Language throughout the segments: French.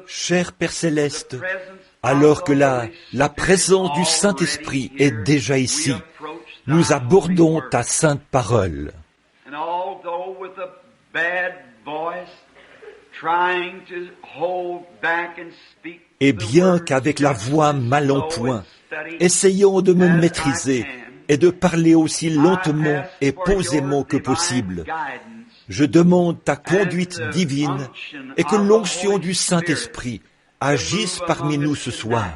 Cher Père Céleste, alors que la présence du Saint-Esprit est déjà ici, nous abordons ta sainte parole. Et bien qu'avec la voix mal en point, essayons de me maîtriser et de parler aussi lentement et posément que possible, je demande ta conduite divine et que l'onction du Saint-Esprit agisse parmi nous ce soir.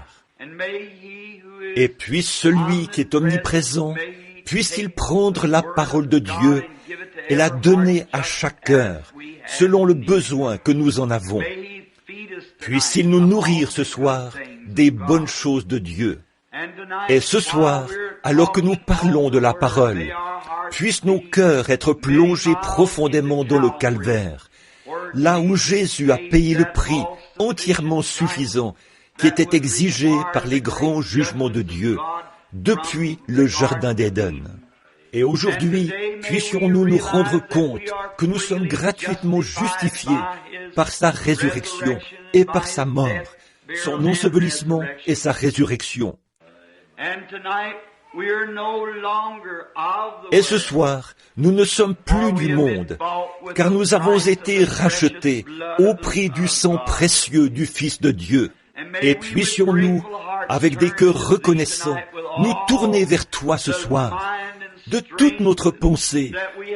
Et puisse celui qui est omniprésent, puisse-t-il prendre la parole de Dieu et la donner à chaque cœur, selon le besoin que nous en avons. Puisse-t-il nous nourrir ce soir des bonnes choses de Dieu. Et ce soir, alors que nous parlons de la parole, puissent nos cœurs être plongés profondément dans le calvaire, là où Jésus a payé le prix entièrement suffisant qui était exigé par les grands jugements de Dieu depuis le Jardin d'Éden. Et aujourd'hui, puissions-nous nous rendre compte que nous sommes gratuitement justifiés par sa résurrection et par sa mort, son ensevelissement et sa résurrection. Et ce soir, nous ne sommes plus du monde, car nous avons été rachetés au prix du sang précieux du Fils de Dieu. Et puissions-nous, avec des cœurs reconnaissants, nous tourner vers toi ce soir, de toute notre pensée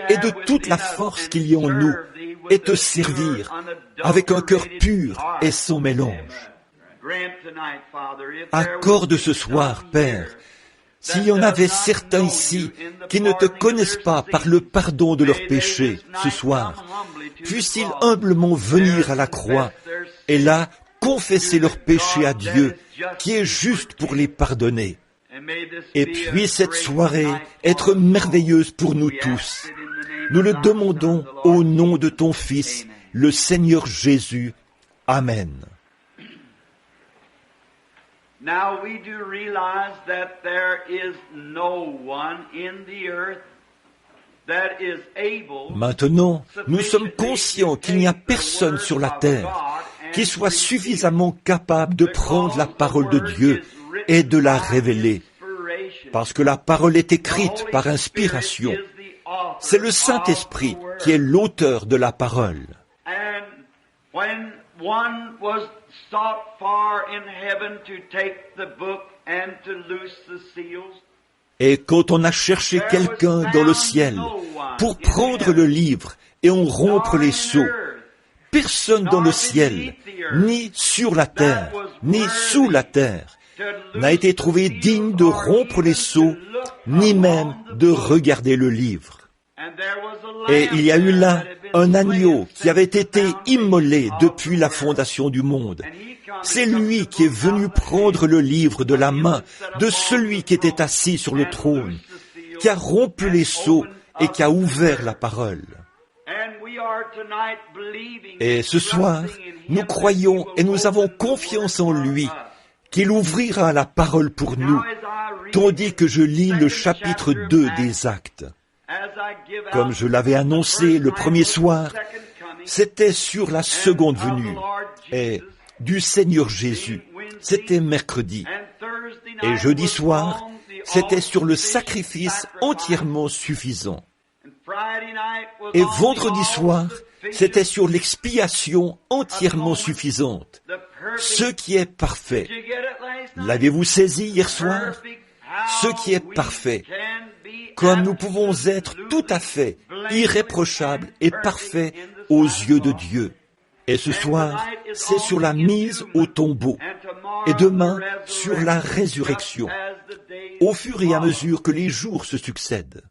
et de toute la force qu'il y a en nous, et te servir avec un cœur pur et sans mélange. Accorde ce soir, Père, s'il y en avait certains ici qui ne te connaissent pas par le pardon de leurs péchés ce soir, puissent-ils humblement venir à la croix et là confesser leurs péchés à Dieu, qui est juste pour les pardonner. Et puis cette soirée être merveilleuse pour nous tous. Nous le demandons au nom de ton Fils, le Seigneur Jésus. Amen. Now we do realize that there is no one in the earth that is able. Maintenant, nous sommes conscients qu'il n'y a personne sur la terre qui soit suffisamment capable de prendre la parole de Dieu et de la révéler, parce que la parole est écrite par inspiration. C'est le Saint-Esprit qui est l'auteur de la parole. Et quand on a cherché quelqu'un dans le ciel pour prendre le livre et en rompre les sceaux, personne dans le ciel, ni sur la terre, ni sous la terre, n'a été trouvé digne de rompre les sceaux, ni même de regarder le livre. Et il y a eu là un agneau qui avait été immolé depuis la fondation du monde. C'est lui qui est venu prendre le livre de la main de celui qui était assis sur le trône, qui a rompu les sceaux et qui a ouvert la parole. Et ce soir, nous croyons et nous avons confiance en lui, qu'il ouvrira la parole pour nous, tandis que je lis le chapitre 2 des Actes. Comme je l'avais annoncé le premier soir, c'était sur la seconde venue et du Seigneur Jésus. C'était mercredi. Et jeudi soir, c'était sur le sacrifice entièrement suffisant. Et vendredi soir, c'était sur l'expiation entièrement suffisante, ce qui est parfait. L'avez-vous saisi hier soir? Ce qui est parfait. Comme nous pouvons être tout à fait irréprochables et parfaits aux yeux de Dieu. Et ce soir, c'est sur la mise au tombeau. Et demain, sur la résurrection. Au fur et à mesure que les jours se succèdent.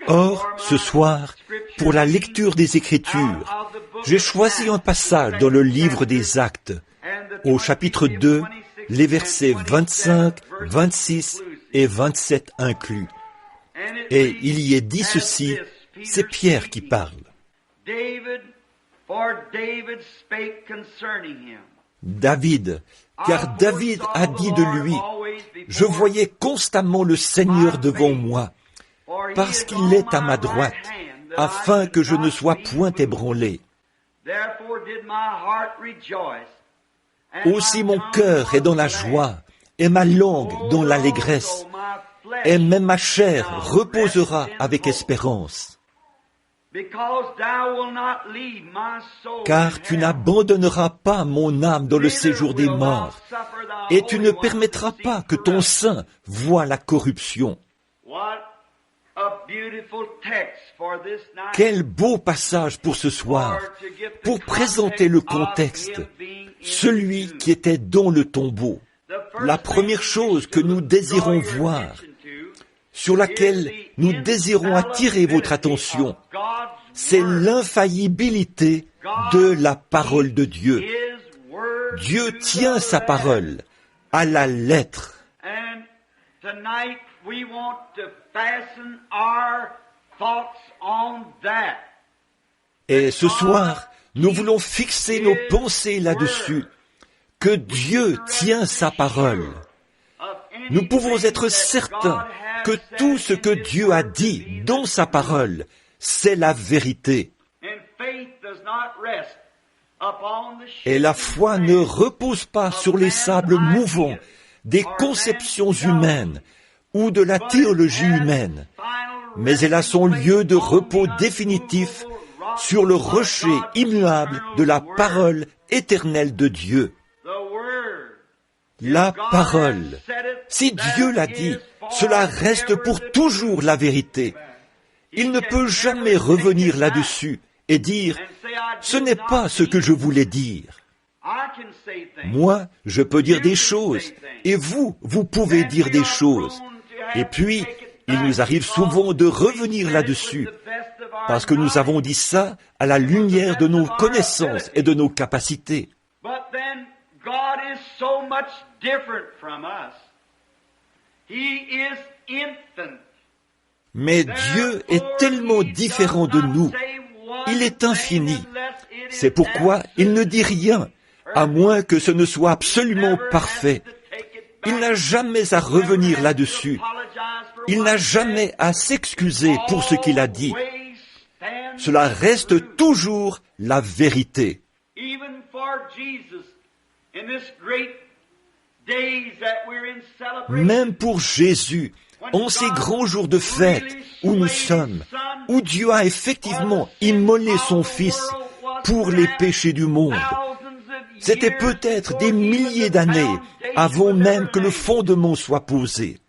Or, ce soir, pour la lecture des Écritures, j'ai choisi un passage dans le livre des Actes, au chapitre 2, les versets 25, 26 et 27 inclus. Et il y est dit ceci, c'est Pierre qui parle. David, car David a dit de lui, « Je voyais constamment le Seigneur devant moi, parce qu'il est à ma droite, afin que je ne sois point ébranlé. Aussi mon cœur est dans la joie, et ma langue dans l'allégresse, et même ma chair reposera avec espérance. Car tu n'abandonneras pas mon âme dans le séjour des morts, et tu ne permettras pas que ton sein voie la corruption. Quel beau passage pour ce soir, pour présenter le contexte, celui qui était dans le tombeau. La première chose que nous désirons voir, sur laquelle nous désirons attirer votre attention, c'est l'infaillibilité de la parole de Dieu. Dieu tient sa parole à la lettre. Et ce soir, nous voulons fixer nos pensées là-dessus, que Dieu tient sa parole. Nous pouvons être certains que tout ce que Dieu a dit dans sa parole, c'est la vérité. Et la foi ne repose pas sur les sables mouvants des conceptions humaines ou de la théologie humaine, mais elle a son lieu de repos définitif sur le rocher immuable de la parole éternelle de Dieu. La parole, si Dieu l'a dit, cela reste pour toujours la vérité. Il ne peut jamais revenir là-dessus et dire « ce n'est pas ce que je voulais dire ». Moi, je peux dire des choses, et vous pouvez dire des choses. Et puis, il nous arrive souvent de revenir là-dessus, parce que nous avons dit ça à la lumière de nos connaissances et de nos capacités. Mais Dieu est tellement différent de nous. Il est infini. C'est pourquoi il ne dit rien, à moins que ce ne soit absolument parfait. Il n'a jamais à revenir là-dessus. Il n'a jamais à s'excuser pour ce qu'il a dit. Cela reste toujours la vérité. Même pour Jésus, en ces grands jours de fête où nous sommes, où Dieu a effectivement immolé son Fils pour les péchés du monde, c'était peut-être des milliers d'années avant même que le fondement soit posé.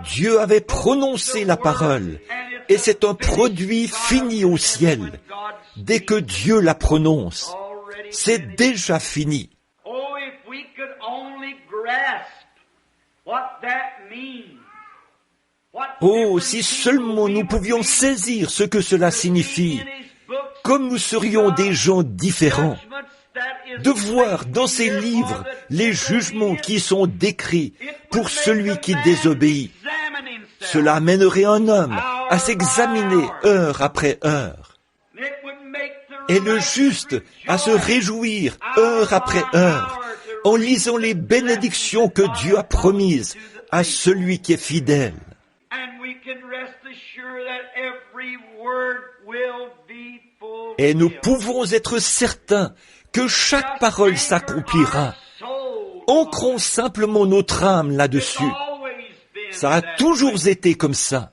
Dieu avait prononcé la parole, et c'est un produit fini au ciel. Dès que Dieu la prononce, c'est déjà fini. Oh, si seulement nous pouvions saisir ce que cela signifie, comme nous serions des gens différents, de voir dans ces livres les jugements qui sont décrits pour celui qui désobéit. Cela amènerait un homme à s'examiner heure après heure, et le juste à se réjouir heure après heure, en lisant les bénédictions que Dieu a promises à celui qui est fidèle. Et nous pouvons être certains que chaque parole s'accomplira. Ancrons simplement notre âme là-dessus. Ça a toujours été comme ça.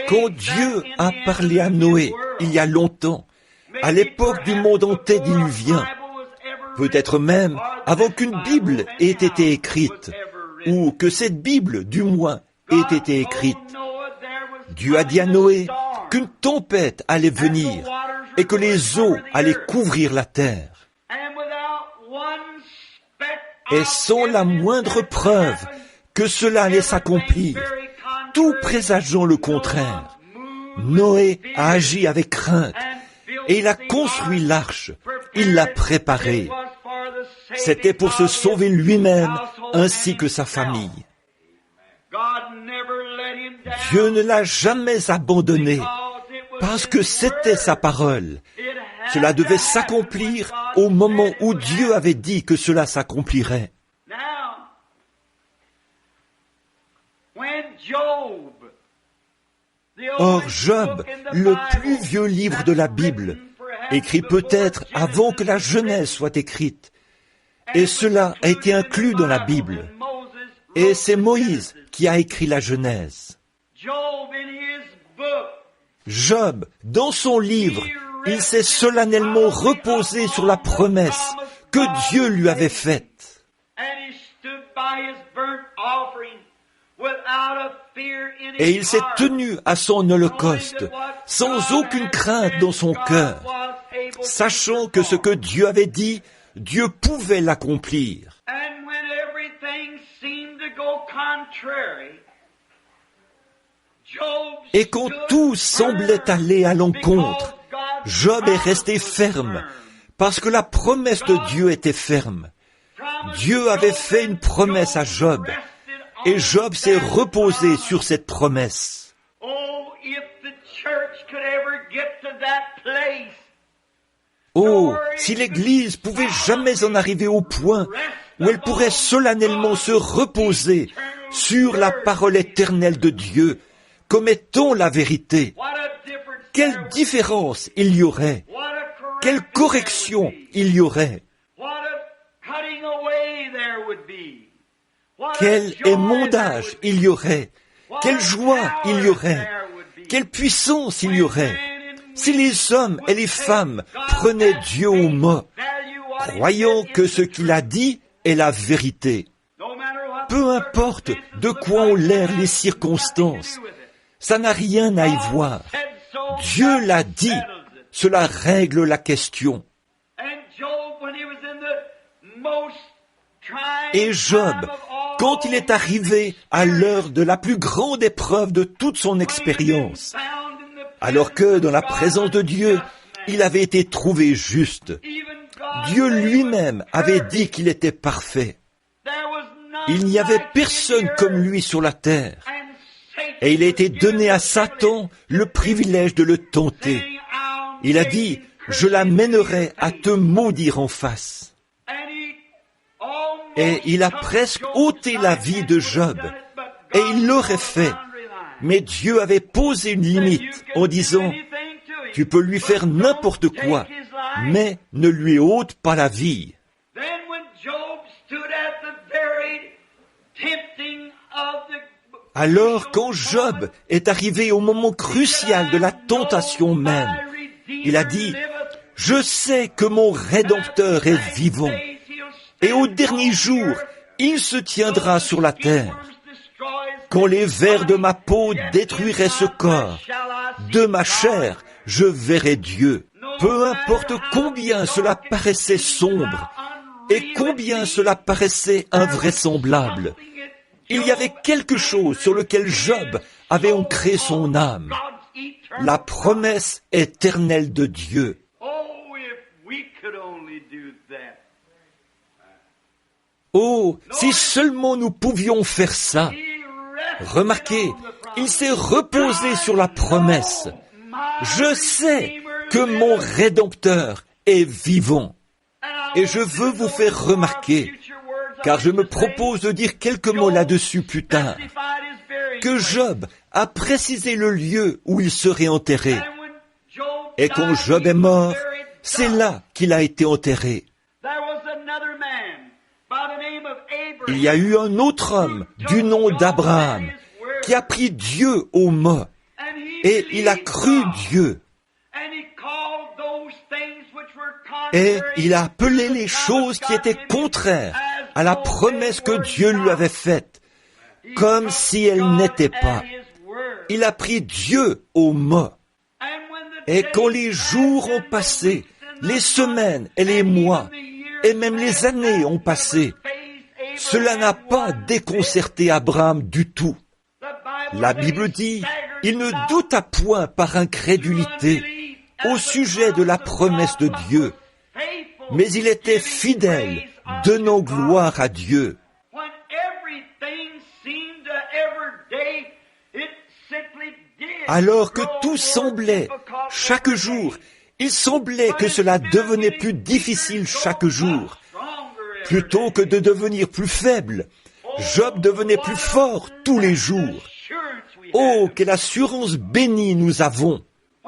Quand Dieu a parlé à Noé, il y a longtemps, à l'époque du monde antédiluvien, peut-être même avant qu'une Bible ait été écrite, ou que cette Bible, du moins, ait été écrite, Dieu a dit à Noé qu'une tempête allait venir et que les eaux allaient couvrir la terre. Et sans la moindre preuve que cela allait s'accomplir, tout présageant le contraire, Noé a agi avec crainte et il a construit l'arche, il l'a préparée. C'était pour se sauver lui-même ainsi que sa famille. Dieu ne l'a jamais abandonné parce que c'était sa parole. Cela devait s'accomplir au moment où Dieu avait dit que cela s'accomplirait. Or, Job, le plus vieux livre de la Bible, écrit peut-être avant que la Genèse soit écrite, et cela a été inclus dans la Bible. Et c'est Moïse qui a écrit la Genèse. Job, dans son livre, il s'est solennellement reposé sur la promesse que Dieu lui avait faite. Et il s'est tenu à son holocauste, sans aucune crainte dans son cœur, sachant que ce que Dieu avait dit, Dieu pouvait l'accomplir. Et quand tout semblait aller à l'encontre, Job est resté ferme, parce que la promesse de Dieu était ferme. Dieu avait fait une promesse à Job, et Job s'est reposé sur cette promesse. Oh, si l'Église pouvait jamais en arriver au point où elle pourrait solennellement se reposer sur la parole éternelle de Dieu, comme étant la vérité. Quelle différence il y aurait! Quelle correction il y aurait! Quel émondage il y aurait! Quelle joie il y aurait! Quelle puissance il y aurait! Si les hommes et les femmes prenaient Dieu au mot, croyant que ce qu'il a dit est la vérité. Peu importe de quoi ont l'air les circonstances, ça n'a rien à y voir. Dieu l'a dit, cela règle la question. Et Job, quand il est arrivé à l'heure de la plus grande épreuve de toute son expérience, alors que dans la présence de Dieu, il avait été trouvé juste, Dieu lui-même avait dit qu'il était parfait. Il n'y avait personne comme lui sur la terre. Et il a été donné à Satan le privilège de le tenter. Il a dit, je l'amènerai à te maudire en face. Et il a presque ôté la vie de Job. Et il l'aurait fait. Mais Dieu avait posé une limite en disant, tu peux lui faire n'importe quoi, mais ne lui ôte pas la vie. Alors, quand Job est arrivé au moment crucial de la tentation même, il a dit, « Je sais que mon Rédempteur est vivant, et au dernier jour, il se tiendra sur la terre. Quand les vers de ma peau détruiraient ce corps, de ma chair, je verrai Dieu. Peu importe combien cela paraissait sombre, et combien cela paraissait invraisemblable. Il y avait quelque chose sur lequel Job avait ancré son âme. La promesse éternelle de Dieu. Oh, si seulement nous pouvions faire ça. Remarquez, il s'est reposé sur la promesse. Je sais que mon Rédempteur est vivant. Et je veux vous faire remarquer, car je me propose de dire quelques mots là-dessus plus tard, que Job a précisé le lieu où il serait enterré. Et quand Job est mort, c'est là qu'il a été enterré. Il y a eu un autre homme du nom d'Abraham qui a pris Dieu au mot et il a cru Dieu. Et il a appelé les choses qui étaient contraires à la promesse que Dieu lui avait faite, comme si elles n'étaient pas. Il a pris Dieu au mot. Et quand les jours ont passé, les semaines et les mois, et même les années ont passé, cela n'a pas déconcerté Abraham du tout. La Bible dit, il ne douta point par incrédulité au sujet de la promesse de Dieu, mais il était fidèle, donnant gloire à Dieu. Alors que tout semblait, chaque jour, il semblait que cela devenait plus difficile chaque jour. Plutôt que de devenir plus faible, Job devenait plus fort tous les jours. Oh, quelle assurance bénie nous avons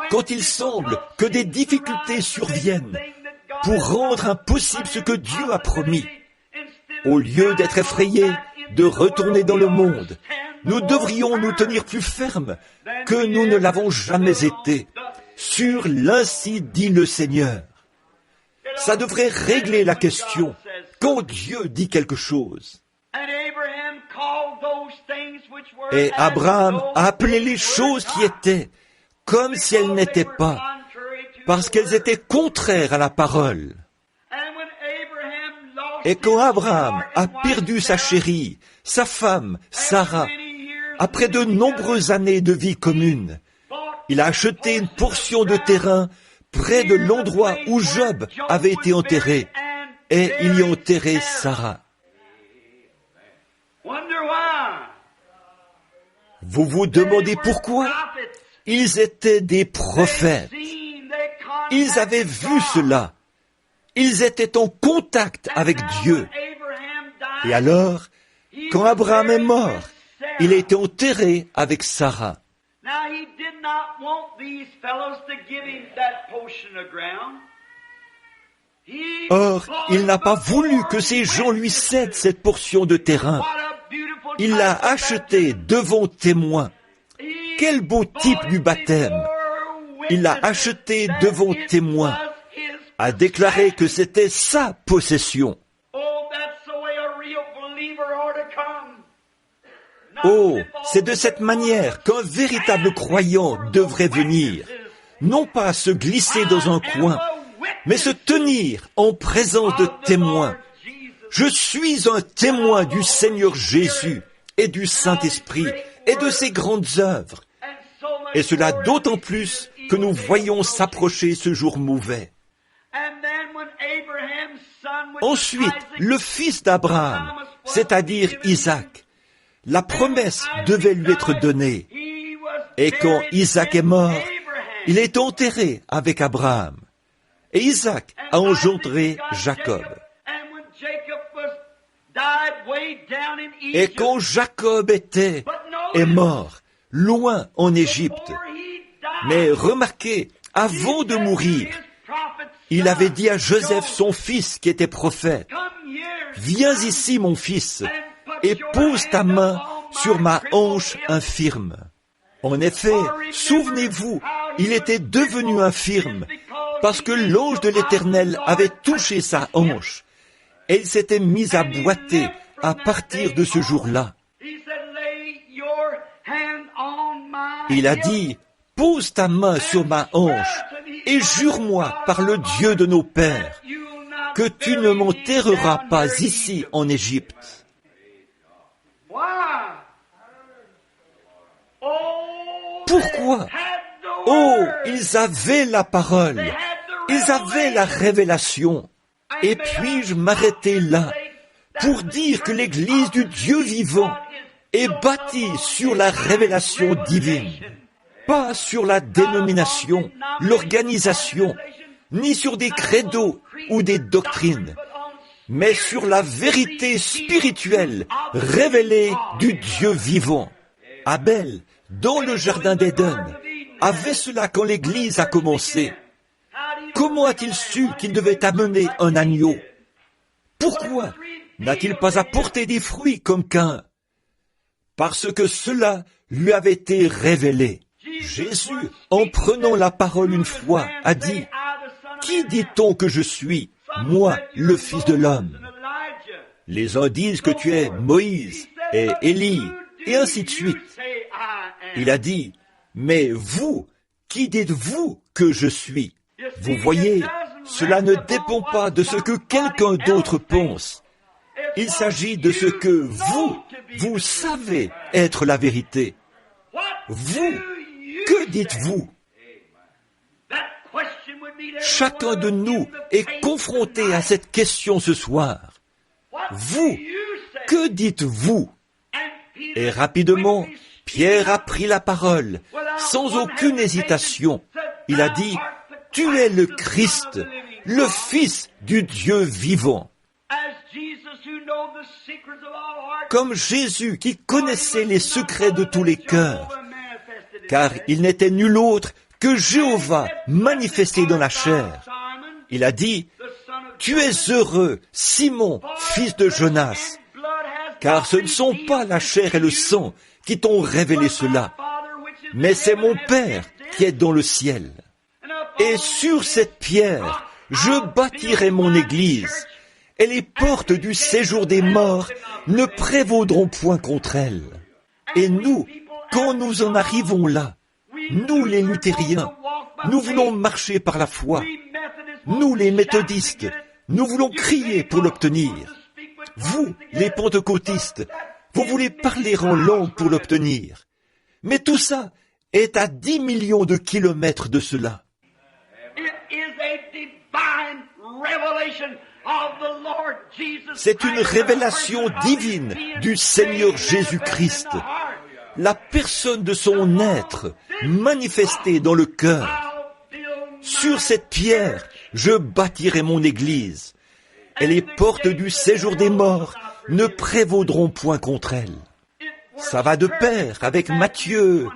quand il semble que des difficultés surviennent pour rendre impossible ce que Dieu a promis. Au lieu d'être effrayés, de retourner dans le monde, nous devrions nous tenir plus fermes que nous ne l'avons jamais été sur l'Ainsi dit le Seigneur. Ça devrait régler la question quand Dieu dit quelque chose. Et Abraham a appelé les choses qui étaient comme si elles n'étaient pas, parce qu'elles étaient contraires à la parole. Et quand Abraham a perdu sa chérie, sa femme, Sarah, après de nombreuses années de vie commune, il a acheté une portion de terrain près de l'endroit où Job avait été enterré, et il y a enterré Sarah. Vous vous demandez pourquoi? Ils étaient des prophètes. Ils avaient vu cela. Ils étaient en contact avec Dieu. Et alors, quand Abraham est mort, il a été enterré avec Sarah. Or, il n'a pas voulu que ces gens lui cèdent cette portion de terrain. Il l'a acheté devant témoins. Quel beau type du baptême! Il l'a acheté devant témoins, a déclaré que c'était sa possession. Oh, c'est de cette manière qu'un véritable croyant devrait venir, non pas se glisser dans un coin, mais se tenir en présence de témoins. Je suis un témoin du Seigneur Jésus et du Saint-Esprit et de ses grandes œuvres. Et cela d'autant plus que nous voyons s'approcher ce jour mauvais. Ensuite, le fils d'Abraham, c'est-à-dire Isaac, la promesse devait lui être donnée. Et quand Isaac est mort, il est enterré avec Abraham. Et Isaac a engendré Jacob. Et quand Jacob est mort, loin en Égypte, mais remarquez, avant de mourir, il avait dit à Joseph, son fils, qui était prophète, « Viens ici, mon fils, et pose ta main sur ma hanche infirme. » En effet, souvenez-vous, il était devenu infirme parce que l'ange de l'Éternel avait touché sa hanche et il s'était mis à boiter à partir de ce jour-là. Il a dit, « Pose ta main sur ma hanche et jure-moi par le Dieu de nos pères que tu ne m'enterreras pas ici en Égypte. » Pourquoi? Oh, ils avaient la parole, ils avaient la révélation. Et puis-je m'arrêter là pour dire que l'Église du Dieu vivant est bâtie sur la révélation divine, pas sur la dénomination, l'organisation, ni sur des credos ou des doctrines, mais sur la vérité spirituelle révélée du Dieu vivant. Abel, dans le jardin d'Éden, avait cela quand l'Église a commencé. Comment a-t-il su qu'il devait amener un agneau? Pourquoi n'a-t-il pas apporté des fruits comme Caïn? Parce que cela lui avait été révélé. Jésus, en prenant la parole une fois, a dit, « Qui dit-on que je suis, moi, le Fils de l'homme ?» Les uns disent que tu es Moïse et Élie, et ainsi de suite. Il a dit, « Mais vous, qui dites-vous que je suis ?» Vous voyez, cela ne dépend pas de ce que quelqu'un d'autre pense. Il s'agit de ce que vous savez être la vérité. Vous, que dites-vous? Chacun de nous est confronté à cette question ce soir. Vous, que dites-vous? Et rapidement, Pierre a pris la parole, sans aucune hésitation. Il a dit, « Tu es le Christ, le Fils du Dieu vivant. » Comme Jésus qui connaissait les secrets de tous les cœurs, car il n'était nul autre que Jéhovah manifesté dans la chair. Il a dit, « Tu es heureux, Simon, fils de Jonas, car ce ne sont pas la chair et le sang qui t'ont révélé cela, mais c'est mon Père qui est dans le ciel. Et sur cette pierre, je bâtirai mon église, et les portes du séjour des morts ne prévaudront point contre elle. » Et nous, quand nous en arrivons là, nous les luthériens, nous voulons marcher par la foi. Nous les méthodistes, nous voulons crier pour l'obtenir. Vous, les pentecôtistes, vous voulez parler en langue pour l'obtenir. Mais tout ça est à 10 millions de kilomètres de cela. C'est une révélation divine du Seigneur Jésus-Christ, la personne de son être manifestée dans le cœur. Sur cette pierre, je bâtirai mon église, et les portes du séjour des morts ne prévaudront point contre elle. Ça va de pair avec Matthieu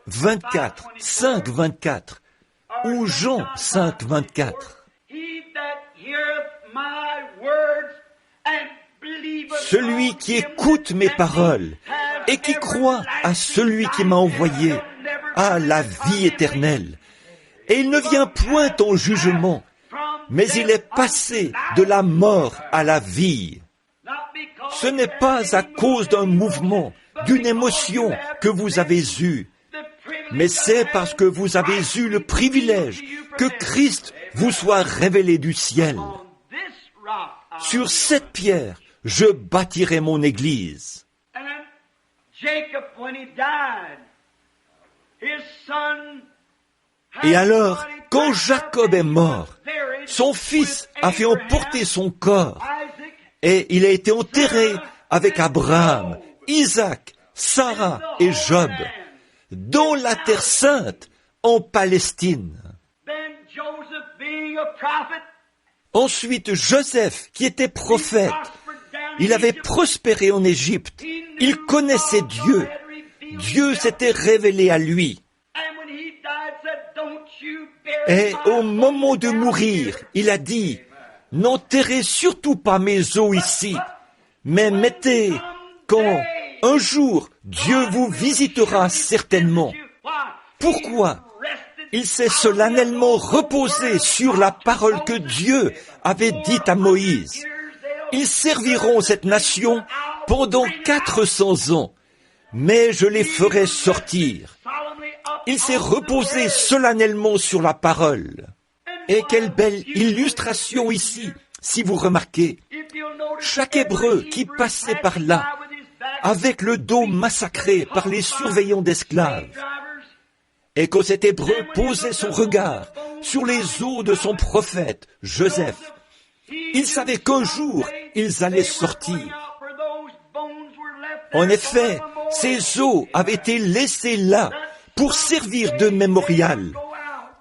24, 5, 24, ou Jean 5, 24. Celui qui écoute mes paroles et qui croit à celui qui m'a envoyé a la vie éternelle. Et il ne vient point en jugement, mais il est passé de la mort à la vie. Ce n'est pas à cause d'un mouvement, d'une émotion que vous avez eue, mais c'est parce que vous avez eu le privilège que Christ vous soit révélé du ciel. Sur cette pierre, je bâtirai mon église. Et alors, quand Jacob est mort, son fils a fait emporter son corps, et il a été enterré avec Abraham, Isaac, Sarah et Job, dans la terre sainte, en Palestine. Ensuite, Joseph, qui était prophète, il avait prospéré en Égypte, il connaissait Dieu, Dieu s'était révélé à lui. Et au moment de mourir, il a dit, « N'enterrez surtout pas mes os ici, mais mettez quand un jour Dieu vous visitera certainement. » Pourquoi ? Il s'est solennellement reposé sur la parole que Dieu avait dite à Moïse. Ils serviront cette nation pendant 400 ans, mais je les ferai sortir. Il s'est reposé solennellement sur la parole. Et quelle belle illustration ici, si vous remarquez. Chaque Hébreu qui passait par là, avec le dos massacré par les surveillants d'esclaves, et quand cet Hébreu posait son regard sur les os de son prophète, Joseph, il savait qu'un jour, ils allaient sortir. En effet, ces os avaient été laissés là pour servir de mémorial,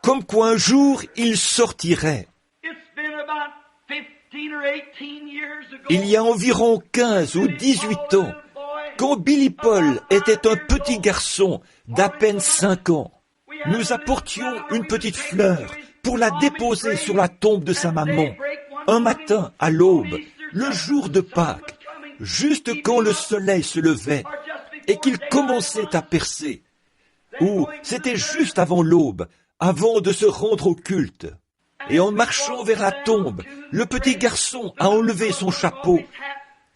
comme quoi un jour, ils sortiraient. Il y a environ 15 ou 18 ans, quand Billy Paul était un petit garçon d'à peine 5 ans, nous apportions une petite fleur pour la déposer sur la tombe de sa maman, un matin à l'aube, le jour de Pâques, juste quand le soleil se levait et qu'il commençait à percer, ou c'était juste avant l'aube, avant de se rendre au culte. Et en marchant vers la tombe, le petit garçon a enlevé son chapeau,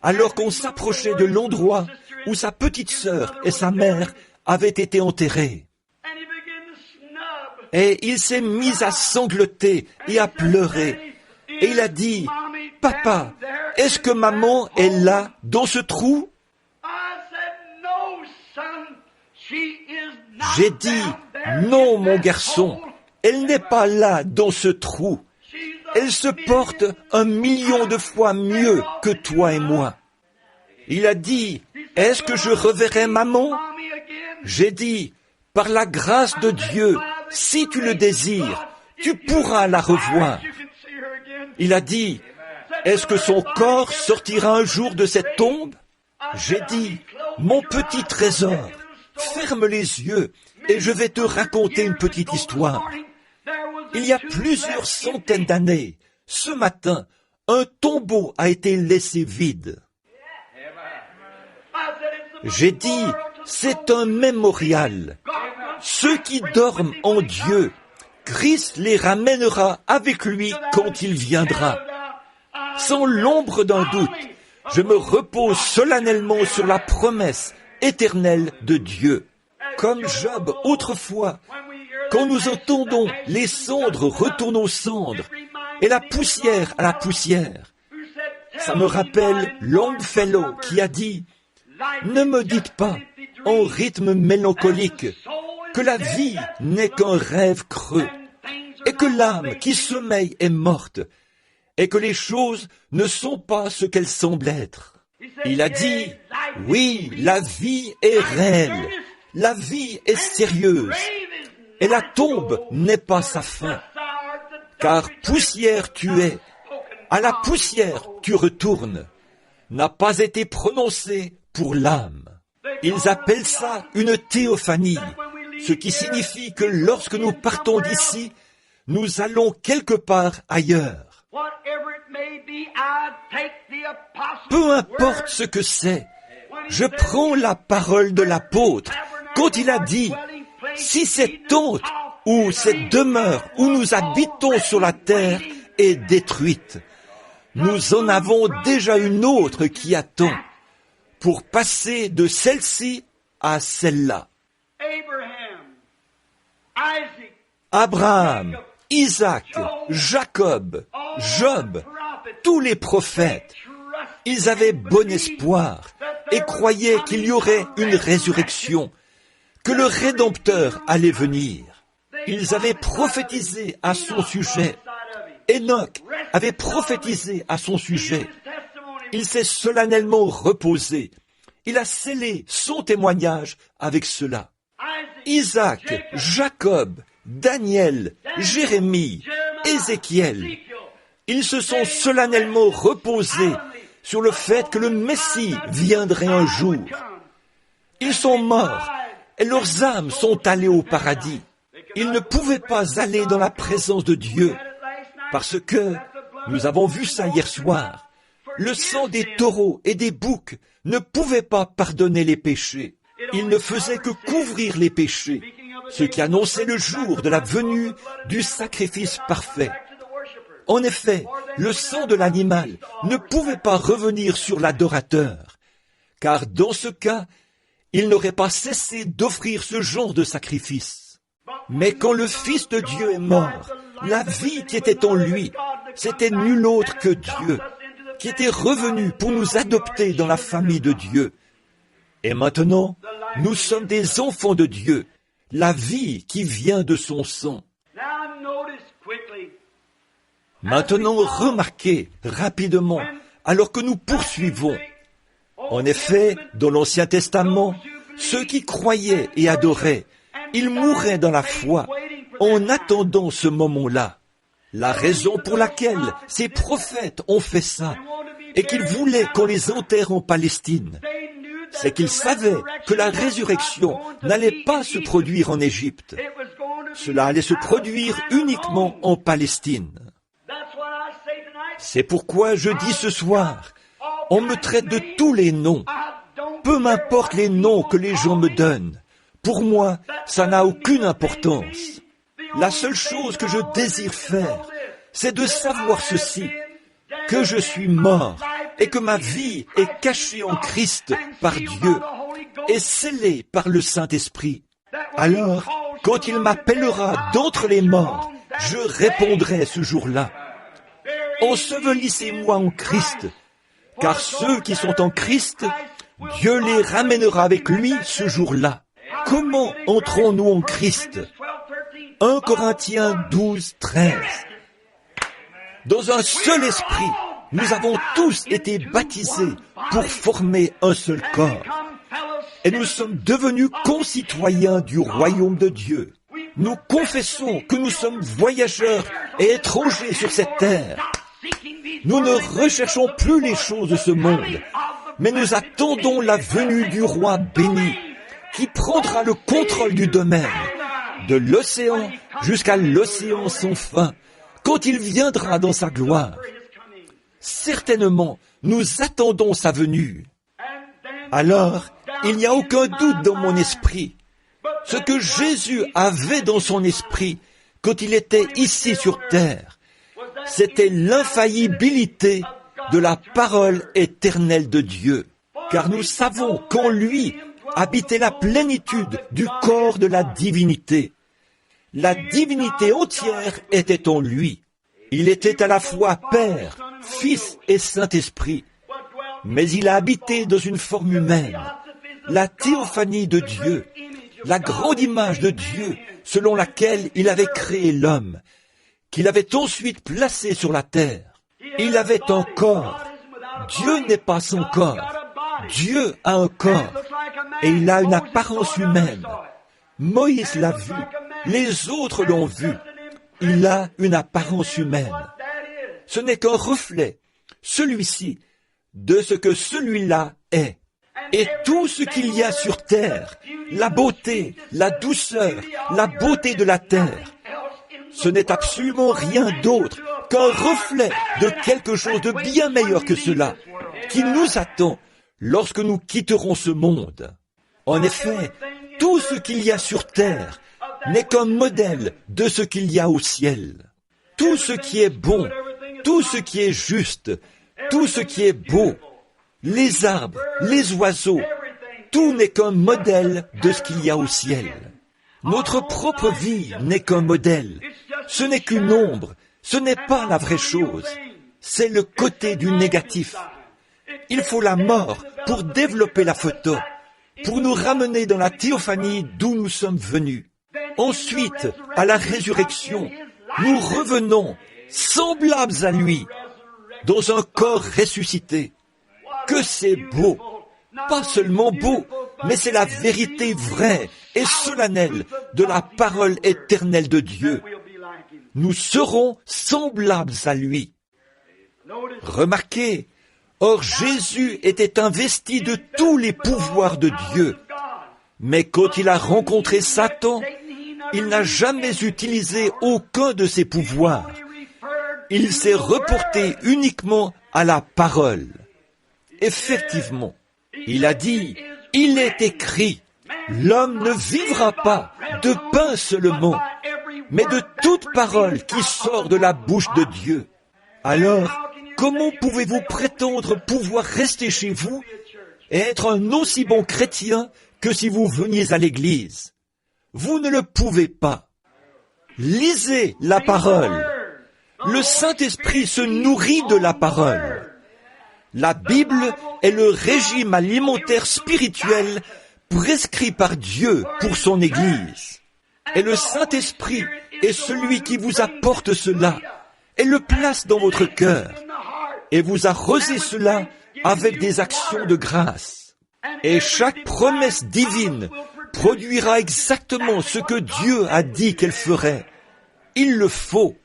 alors qu'on s'approchait de l'endroit où sa petite sœur et sa mère avaient été enterrées. Et il s'est mis à sangloter et à pleurer. Et il a dit, « Papa, est-ce que maman est là, dans ce trou ?» J'ai dit, « Non, mon garçon, elle n'est pas là, dans ce trou. Elle se porte 1 million de fois mieux que toi et moi. » Il a dit, « Est-ce que je reverrai maman ?» J'ai dit, « Par la grâce de Dieu, si tu le désires, tu pourras la revoir. » Il a dit, « Est-ce que son corps sortira un jour de cette tombe ?» J'ai dit, « Mon petit trésor, ferme les yeux et je vais te raconter une petite histoire. Il y a plusieurs centaines d'années, ce matin, un tombeau a été laissé vide. J'ai dit, c'est un mémorial. Ceux qui dorment en Dieu, Christ les ramènera avec lui quand il viendra. Sans l'ombre d'un doute, je me repose solennellement sur la promesse éternelle de Dieu. Comme Job autrefois, quand nous entendons les cendres retournent aux cendres et la poussière à la poussière, ça me rappelle Longfellow qui a dit « Ne me dites pas, en rythme mélancolique, que la vie n'est qu'un rêve creux, et que l'âme qui sommeille est morte, et que les choses ne sont pas ce qu'elles semblent être. » Il a dit « Oui, la vie est réelle, la vie est sérieuse, et la tombe n'est pas sa fin, car poussière tu es, à la poussière tu retournes, n'a pas été prononcé pour l'âme. » Ils appellent ça une théophanie, ce qui signifie que lorsque nous partons d'ici, nous allons quelque part ailleurs. Peu importe ce que c'est, je prends la parole de l'apôtre quand il a dit « Si cette tente ou cette demeure où nous habitons sur la terre est détruite, nous en avons déjà une autre qui attend pour passer de celle-ci à celle-là. » Abraham, Isaac, Jacob, Job, tous les prophètes, ils avaient bon espoir et croyaient qu'il y aurait une résurrection, que le Rédempteur allait venir. Ils avaient prophétisé à son sujet. Enoch avait prophétisé à son sujet. Il s'est solennellement reposé. Il a scellé son témoignage avec cela. Isaac, Jacob, Daniel, Jérémie, Ézéchiel, ils se sont solennellement reposés sur le fait que le Messie viendrait un jour. Ils sont morts et leurs âmes sont allées au paradis. Ils ne pouvaient pas aller dans la présence de Dieu parce que, nous avons vu ça hier soir, le sang des taureaux et des boucs ne pouvait pas pardonner les péchés. Il ne faisait que couvrir les péchés, ce qui annonçait le jour de la venue du sacrifice parfait. En effet, le sang de l'animal ne pouvait pas revenir sur l'adorateur, car dans ce cas, il n'aurait pas cessé d'offrir ce genre de sacrifice. Mais quand le Fils de Dieu est mort, la vie qui était en lui, c'était nul autre que Dieu, qui était revenu pour nous adopter dans la famille de Dieu. Et maintenant, nous sommes des enfants de Dieu, la vie qui vient de son sang. Maintenant, remarquez rapidement, alors que nous poursuivons. En effet, dans l'Ancien Testament, ceux qui croyaient et adoraient, ils mouraient dans la foi en attendant ce moment-là. La raison pour laquelle ces prophètes ont fait ça et qu'ils voulaient qu'on les enterre en Palestine, c'est qu'ils savaient que la résurrection n'allait pas se produire en Égypte. Cela allait se produire uniquement en Palestine. C'est pourquoi je dis ce soir, on me traite de tous les noms. Peu m'importe les noms que les gens me donnent. Pour moi, ça n'a aucune importance. La seule chose que je désire faire, c'est de savoir ceci, que je suis mort et que ma vie est cachée en Christ par Dieu et scellée par le Saint-Esprit. Alors, quand il m'appellera d'entre les morts, je répondrai ce jour-là. Ensevelissez-moi en Christ, car ceux qui sont en Christ, Dieu les ramènera avec lui ce jour-là. Comment entrons-nous en Christ? 1 Corinthiens 12, 13. Dans un seul esprit, nous avons tous été baptisés pour former un seul corps. Et nous sommes devenus concitoyens du royaume de Dieu. Nous confessons que nous sommes voyageurs et étrangers sur cette terre. Nous ne recherchons plus les choses de ce monde, mais nous attendons la venue du roi béni, qui prendra le contrôle du domaine, de l'océan jusqu'à l'océan sans fin, quand il viendra dans sa gloire. Certainement, nous attendons sa venue. Alors, il n'y a aucun doute dans mon esprit. Ce que Jésus avait dans son esprit quand il était ici sur terre, c'était l'infaillibilité de la parole éternelle de Dieu. Car nous savons qu'en lui habitait la plénitude du corps de la divinité. La divinité entière était en lui. Il était à la fois Père, Fils et Saint-Esprit. Mais il a habité dans une forme humaine, la théophanie de Dieu, la grande image de Dieu selon laquelle il avait créé l'homme, qu'il avait ensuite placé sur la terre. Il avait un corps. Dieu n'est pas son corps. Dieu a un corps et il a une apparence humaine. Moïse l'a vu, les autres l'ont vu. Il a une apparence humaine. Ce n'est qu'un reflet, celui-ci, de ce que celui-là est. Et tout ce qu'il y a sur terre, la beauté, la douceur, la beauté de la terre, ce n'est absolument rien d'autre qu'un reflet de quelque chose de bien meilleur que cela, qui nous attend lorsque nous quitterons ce monde. En effet, tout ce qu'il y a sur terre n'est qu'un modèle de ce qu'il y a au ciel. Tout ce qui est bon, tout ce qui est juste, tout ce qui est beau, les arbres, les oiseaux, tout n'est qu'un modèle de ce qu'il y a au ciel. Notre propre vie n'est qu'un modèle. Ce n'est qu'une ombre, ce n'est pas la vraie chose. C'est le côté du négatif. Il faut la mort pour développer la photo, pour nous ramener dans la théophanie d'où nous sommes venus. Ensuite, à la résurrection, nous revenons semblables à lui, dans un corps ressuscité. Que c'est beau! Pas seulement beau, mais c'est la vérité vraie et solennelle de la parole éternelle de Dieu. Nous serons semblables à lui. Remarquez, or Jésus était investi de tous les pouvoirs de Dieu. Mais quand il a rencontré Satan, il n'a jamais utilisé aucun de ses pouvoirs. Il s'est reporté uniquement à la parole. Effectivement, il a dit, « Il est écrit, l'homme ne vivra pas de pain seulement, mais de toute parole qui sort de la bouche de Dieu. » Alors, comment pouvez-vous prétendre pouvoir rester chez vous et être un aussi bon chrétien que si vous veniez à l'église? Vous ne le pouvez pas. Lisez la parole. Le Saint-Esprit se nourrit de la parole. La Bible est le régime alimentaire spirituel prescrit par Dieu pour son Église. Et le Saint-Esprit est celui qui vous apporte cela et le place dans votre cœur et vous arrosez cela avec des actions de grâce. Et chaque promesse divine produira exactement ce que Dieu a dit qu'elle ferait. Il le faut.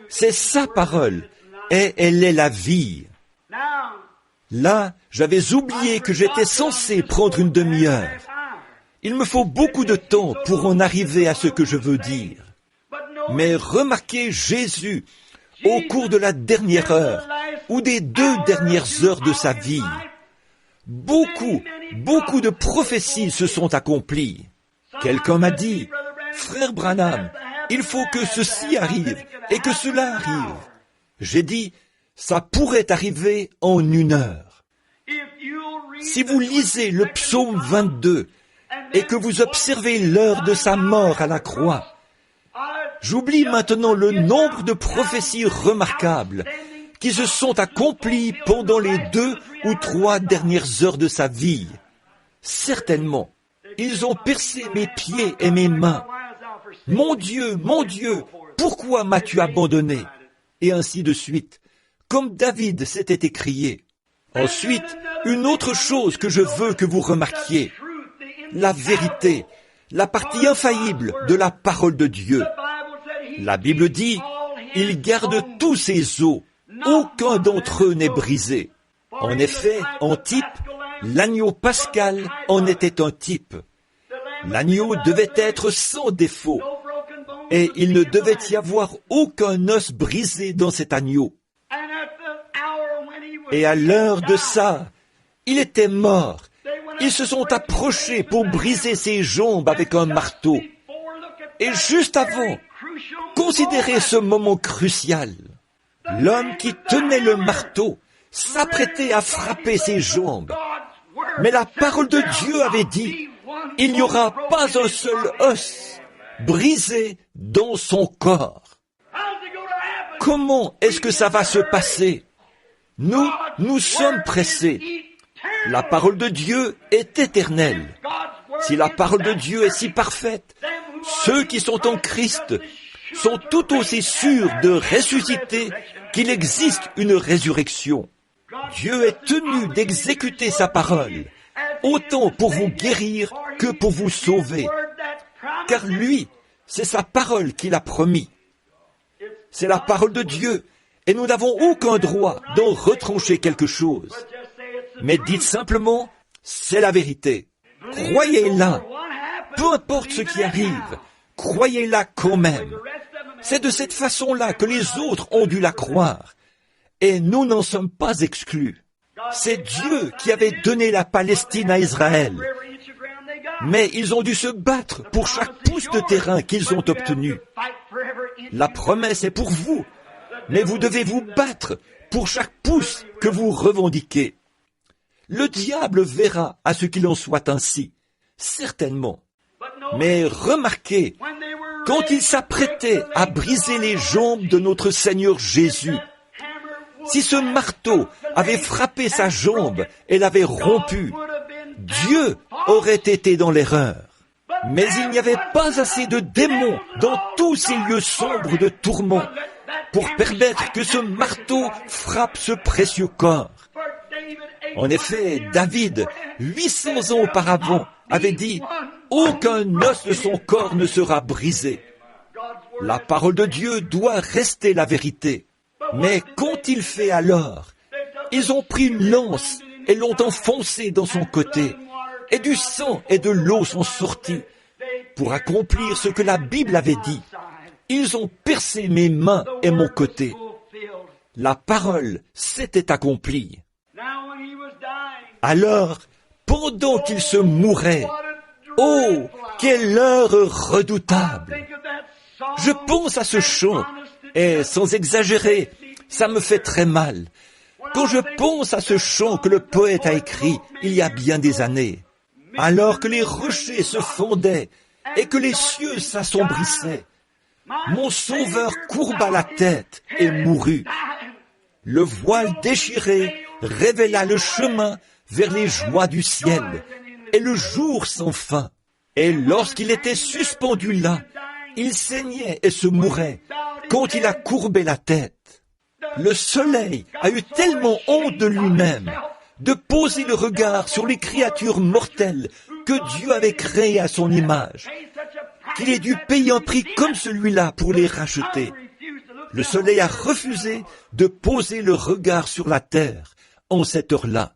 C'est sa parole et elle est la vie. Là, j'avais oublié que j'étais censé prendre une demi-heure. Il me faut beaucoup de temps pour en arriver à ce que je veux dire. Mais remarquez Jésus au cours de la dernière heure ou des 2 dernières heures de sa vie. Beaucoup de prophéties se sont accomplies. Quelqu'un m'a dit, « Frère Branham, il faut que ceci arrive et que cela arrive. » J'ai dit, ça pourrait arriver en 1 heure. Si vous lisez le psaume 22 et que vous observez l'heure de sa mort à la croix, j'oublie maintenant le nombre de prophéties remarquables qui se sont accomplies pendant les 2 ou 3 dernières heures de sa vie. Certainement, ils ont percé mes pieds et mes mains. Mon Dieu, pourquoi m'as-tu abandonné? Et ainsi de suite, comme David s'était écrié. Ensuite, une autre chose que je veux que vous remarquiez, la vérité, la partie infaillible de la parole de Dieu. La Bible dit, il garde tous ses os, aucun d'entre eux n'est brisé. En effet, en type, l'agneau pascal en était un type. L'agneau devait être sans défaut, et il ne devait y avoir aucun os brisé dans cet agneau. Et à l'heure de ça, il était mort. Ils se sont approchés pour briser ses jambes avec un marteau. Et juste avant, considérez ce moment crucial. L'homme qui tenait le marteau s'apprêtait à frapper ses jambes. Mais la parole de Dieu avait dit, il n'y aura pas un seul os brisé dans son corps. Comment est-ce que ça va se passer? Nous sommes pressés. La parole de Dieu est éternelle. Si la parole de Dieu est si parfaite, ceux qui sont en Christ sont tout aussi sûrs de ressusciter qu'il existe une résurrection. Dieu est tenu d'exécuter sa parole, autant pour vous guérir que pour vous sauver. Car lui, c'est sa parole qu'il a promis. C'est la parole de Dieu, et nous n'avons aucun droit d'en retrancher quelque chose. Mais dites simplement, c'est la vérité. Croyez-la. Peu importe ce qui arrive, croyez-la quand même. C'est de cette façon-là que les autres ont dû la croire. Et nous n'en sommes pas exclus. C'est Dieu qui avait donné la Palestine à Israël. Mais ils ont dû se battre pour chaque pouce de terrain qu'ils ont obtenu. La promesse est pour vous, mais vous devez vous battre pour chaque pouce que vous revendiquez. Le diable verra à ce qu'il en soit ainsi, certainement. Mais remarquez, quand il s'apprêtait à briser les jambes de notre Seigneur Jésus, si ce marteau avait frappé sa jambe et l'avait rompue, Dieu aurait été dans l'erreur. Mais il n'y avait pas assez de démons dans tous ces lieux sombres de tourment pour permettre que ce marteau frappe ce précieux corps. En effet, David, 800 ans auparavant, avait dit « Aucun os de son corps ne sera brisé ». La parole de Dieu doit rester la vérité. Mais qu'ont-ils fait alors? Ils ont pris une lance et l'ont enfoncée dans son côté, et du sang et de l'eau sont sortis pour accomplir ce que la Bible avait dit. Ils ont percé mes mains et mon côté. La parole s'était accomplie. Alors, pendant qu'il se mourait, oh, quelle heure redoutable! Je pense à ce chant, et sans exagérer, ça me fait très mal. Quand je pense à ce chant que le poète a écrit il y a bien des années, alors que les rochers se fondaient et que les cieux s'assombrissaient, mon sauveur courba la tête et mourut. Le voile déchiré révéla le chemin vers les joies du ciel et le jour sans fin. Et lorsqu'il était suspendu là, il saignait et se mourait quand il a courbé la tête. Le soleil a eu tellement honte de lui-même de poser le regard sur les créatures mortelles que Dieu avait créées à son image, qu'il ait dû payer un prix comme celui-là pour les racheter. Le soleil a refusé de poser le regard sur la terre en cette heure-là.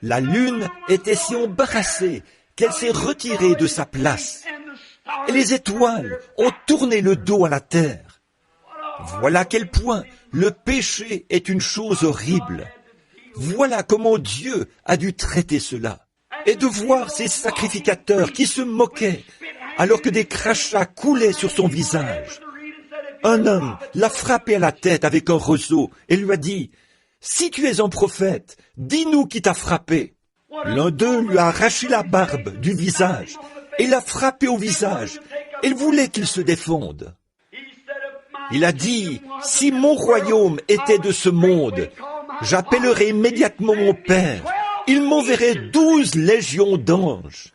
La lune était si embarrassée qu'elle s'est retirée de sa place. Et les étoiles ont tourné le dos à la terre. Voilà à quel point le péché est une chose horrible. Voilà comment Dieu a dû traiter cela. Et de voir ces sacrificateurs qui se moquaient alors que des crachats coulaient sur son visage. Un homme l'a frappé à la tête avec un roseau et lui a dit « Si tu es un prophète, dis-nous qui t'a frappé. » L'un d'eux lui a arraché la barbe du visage et l'a frappé au visage. Il voulait qu'il se défende. Il a dit « Si mon royaume était de ce monde, j'appellerais immédiatement mon Père. Il m'enverrait 12 légions d'anges. »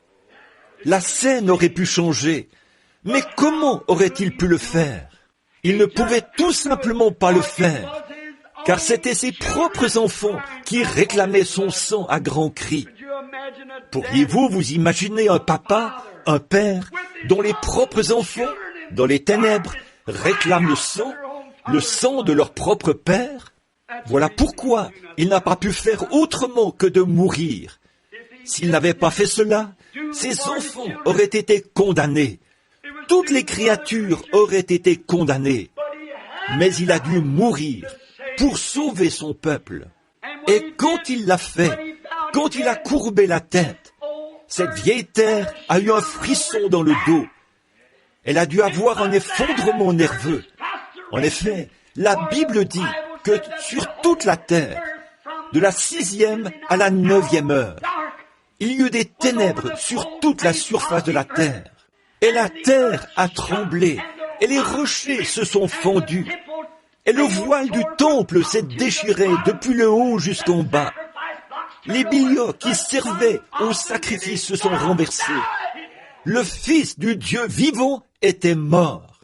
La scène aurait pu changer, mais comment aurait-il pu le faire? Il ne pouvait tout simplement pas le faire, car c'étaient ses propres enfants qui réclamaient son sang à grands cris. Pourriez-vous vous imaginer un papa, un père, dont les propres enfants, dans les ténèbres, réclament le sang de leur propre père? Voilà pourquoi il n'a pas pu faire autrement que de mourir. S'il n'avait pas fait cela, ses enfants auraient été condamnés. Toutes les créatures auraient été condamnées. Mais il a dû mourir pour sauver son peuple. Et quand il l'a fait, quand il a courbé la tête, cette vieille terre a eu un frisson dans le dos. Elle a dû avoir un effondrement nerveux. En effet, la Bible dit que sur toute la terre, de la 6e à la 9e heure, il y eut des ténèbres sur toute la surface de la terre. Et la terre a tremblé, et les rochers se sont fendus, et le voile du temple s'est déchiré depuis le haut jusqu'en bas. Les billots qui servaient au sacrifice se sont renversés. Le Fils du Dieu vivant était mort.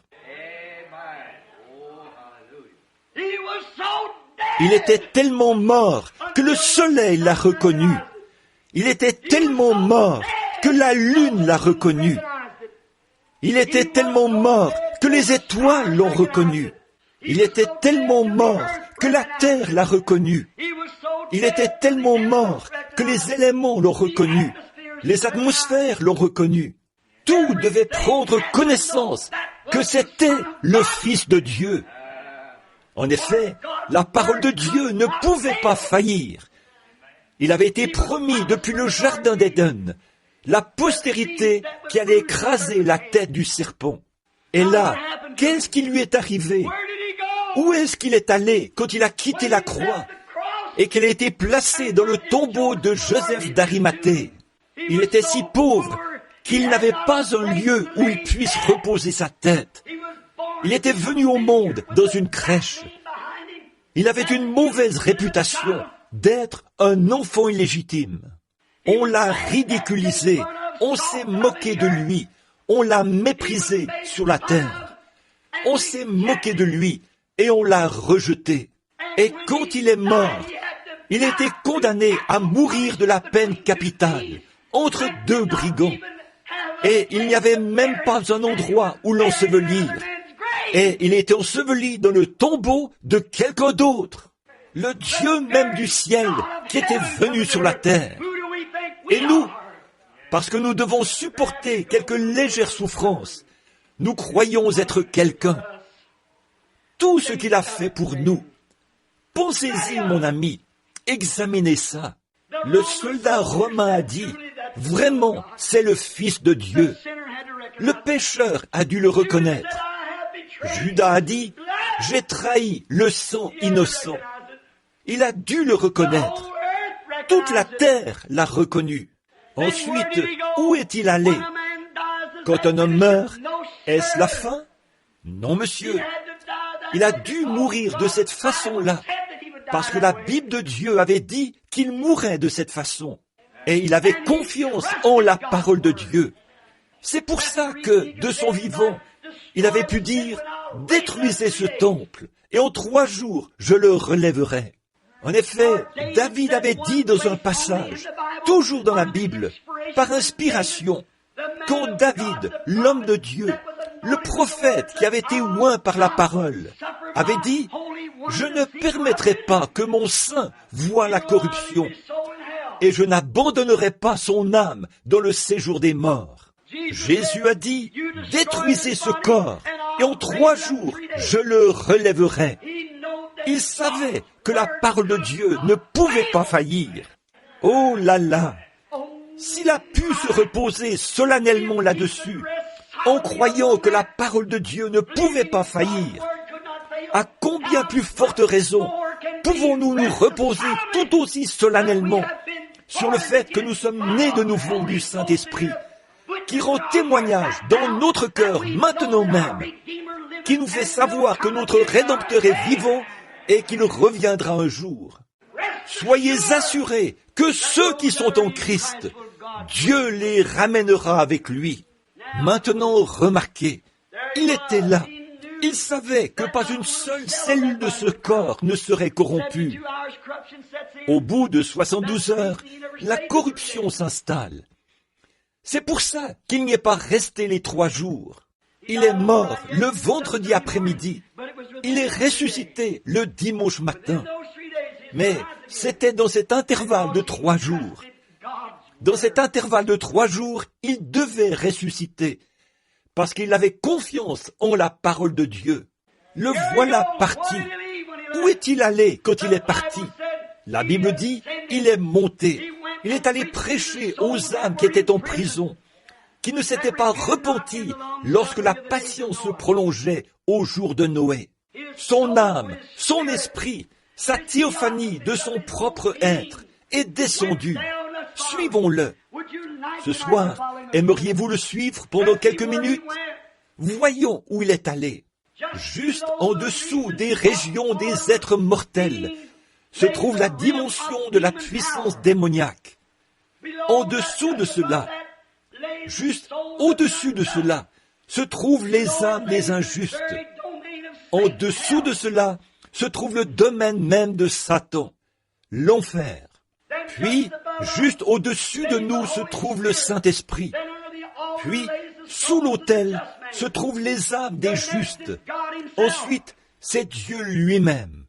Il était tellement mort que le soleil l'a reconnu. Il était tellement mort que la lune l'a reconnu. Il était tellement mort que les étoiles l'ont reconnu. Il était tellement mort que la terre l'a reconnu. Il était tellement mort que les éléments l'ont reconnu. Les atmosphères l'ont reconnu. Tout devait prendre connaissance que c'était le Fils de Dieu. En effet, la parole de Dieu ne pouvait pas faillir. Il avait été promis depuis le jardin d'Éden, la postérité qui allait écraser la tête du serpent. Et là, qu'est-ce qui lui est arrivé? Où est-ce qu'il est allé quand il a quitté la croix et qu'il a été placé dans le tombeau de Joseph d'Arimathée? Il était si pauvre qu'il n'avait pas un lieu où il puisse reposer sa tête. Il était venu au monde dans une crèche. Il avait une mauvaise réputation d'être un enfant illégitime. On l'a ridiculisé, on s'est moqué de lui, on l'a méprisé sur la terre. On s'est moqué de lui et on l'a rejeté. Et quand il est mort, il était condamné à mourir de la peine capitale entre deux brigands. Et il n'y avait même pas un endroit où l'ensevelir. Et il était enseveli dans le tombeau de quelqu'un d'autre. Le Dieu même du ciel qui était venu sur la terre. Et nous, parce que nous devons supporter quelques légères souffrances, nous croyons être quelqu'un. Tout ce qu'il a fait pour nous. Pensez-y, mon ami, examinez ça. Le soldat romain a dit, vraiment, c'est le Fils de Dieu. Le pécheur a dû le reconnaître. Judas a dit, j'ai trahi le sang innocent. Il a dû le reconnaître. Toute la terre l'a reconnu. Ensuite, où est-il allé? Quand un homme meurt, est-ce la fin? Non, monsieur. Il a dû mourir de cette façon-là, parce que la Bible de Dieu avait dit qu'il mourrait de cette façon. Et il avait confiance en la parole de Dieu. C'est pour ça que, de son vivant, il avait pu dire, détruisez ce temple, et en 3 jours, je le relèverai. En effet, David avait dit dans un passage, toujours dans la Bible, par inspiration, quand David, l'homme de Dieu, le prophète qui avait été oint par la parole, avait dit, je ne permettrai pas que mon sein voie la corruption, et je n'abandonnerai pas son âme dans le séjour des morts. Jésus a dit, détruisez ce corps, et en 3 jours, je le relèverai. Il savait que la parole de Dieu ne pouvait pas faillir. Oh là là! S'il a pu se reposer solennellement là-dessus, en croyant que la parole de Dieu ne pouvait pas faillir, à combien plus forte raison pouvons-nous nous reposer tout aussi solennellement sur le fait que nous sommes nés de nouveau du Saint-Esprit, qui rend témoignage dans notre cœur maintenant même, qui nous fait savoir que notre Rédempteur est vivant et qu'il reviendra un jour. Soyez assurés que ceux qui sont en Christ, Dieu les ramènera avec lui. Maintenant, remarquez, il était là. Il savait que pas une seule cellule de ce corps ne serait corrompue. Au bout de 72 heures, la corruption s'installe. C'est pour ça qu'il n'y est pas resté les 3 jours. Il est mort le vendredi après-midi. Il est ressuscité le dimanche matin. Mais c'était dans cet intervalle de 3 jours. Dans cet intervalle de 3 jours, il devait ressusciter, parce qu'il avait confiance en la parole de Dieu. Le voilà parti. Où est-il allé quand il est parti? La Bible dit, il est monté. Il est allé prêcher aux âmes qui étaient en prison, qui ne s'étaient pas repenties lorsque la patience se prolongeait au jour de Noé. Son âme, son esprit, sa théophanie de son propre être est descendue. Suivons-le. Ce soir, aimeriez-vous le suivre pendant quelques minutes? Voyons où il est allé. Juste en dessous des régions des êtres mortels se trouve la dimension de la puissance démoniaque. En dessous de cela, juste au-dessus de cela, se trouvent les âmes les injustes. En dessous de cela se trouve le domaine même de Satan, l'enfer. Puis, juste au-dessus de nous se trouve le Saint-Esprit. Puis, sous l'autel se trouvent les âmes des justes. Ensuite, c'est Dieu lui-même.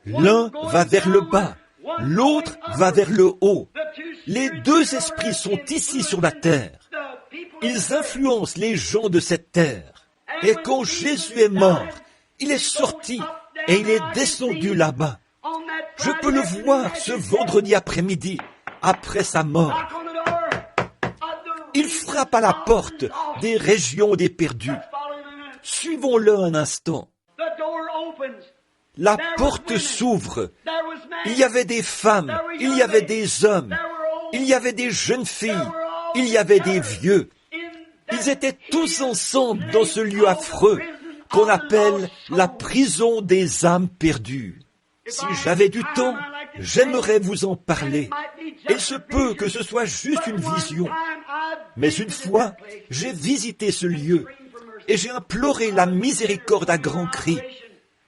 L'un va vers le bas, l'autre va vers le haut. Les deux esprits sont ici sur la terre. Ils influencent les gens de cette terre. Et quand Jésus est mort, il est sorti et il est descendu là-bas. Je peux le voir ce vendredi après-midi, après sa mort. Il frappe à la porte des régions des perdus. Suivons-le un instant. La porte s'ouvre. Il y avait des femmes, il y avait des hommes, il y avait des jeunes filles, il y avait des vieux. Ils étaient tous ensemble dans ce lieu affreux qu'on appelle la prison des âmes perdues. Si j'avais du temps, j'aimerais vous en parler. Il se peut que ce soit juste une vision. Mais une fois, j'ai visité ce lieu et j'ai imploré la miséricorde à grands cris,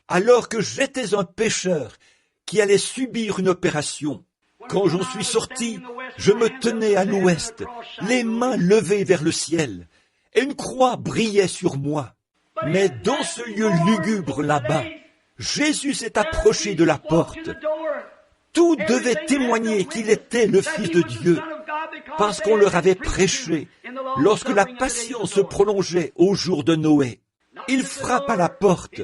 alors que j'étais un pécheur qui allait subir une opération. Quand j'en suis sorti, je me tenais à l'ouest, les mains levées vers le ciel, et une croix brillait sur moi. Mais dans ce lieu lugubre là-bas, Jésus s'est approché de la porte. Tout devait témoigner qu'il était le Fils de Dieu, parce qu'on leur avait prêché lorsque la patience se prolongeait au jour de Noé. Il frappe à la porte.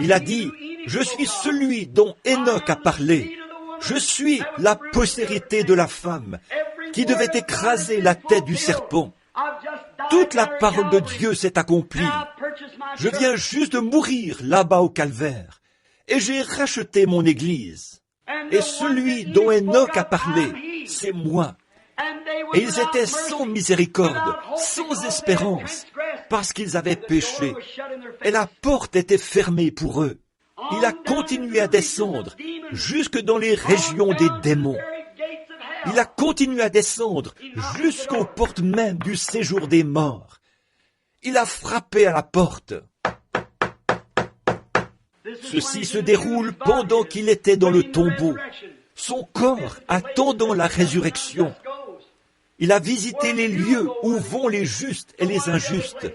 Il a dit, « Je suis celui dont Enoch a parlé. Je suis la postérité de la femme qui devait écraser la tête du serpent. » Toute la parole de Dieu s'est accomplie. Je viens juste de mourir là-bas au calvaire, et j'ai racheté mon Église. Et celui dont Enoch a parlé, c'est moi. Et ils étaient sans miséricorde, sans espérance, parce qu'ils avaient péché. Et la porte était fermée pour eux. Il a continué à descendre jusque dans les régions des démons. Il a continué à descendre jusqu'aux portes même du séjour des morts. Il a frappé à la porte. Ceci se déroule pendant qu'il était dans le tombeau, son corps attendant la résurrection. Il a visité les lieux où vont les justes et les injustes,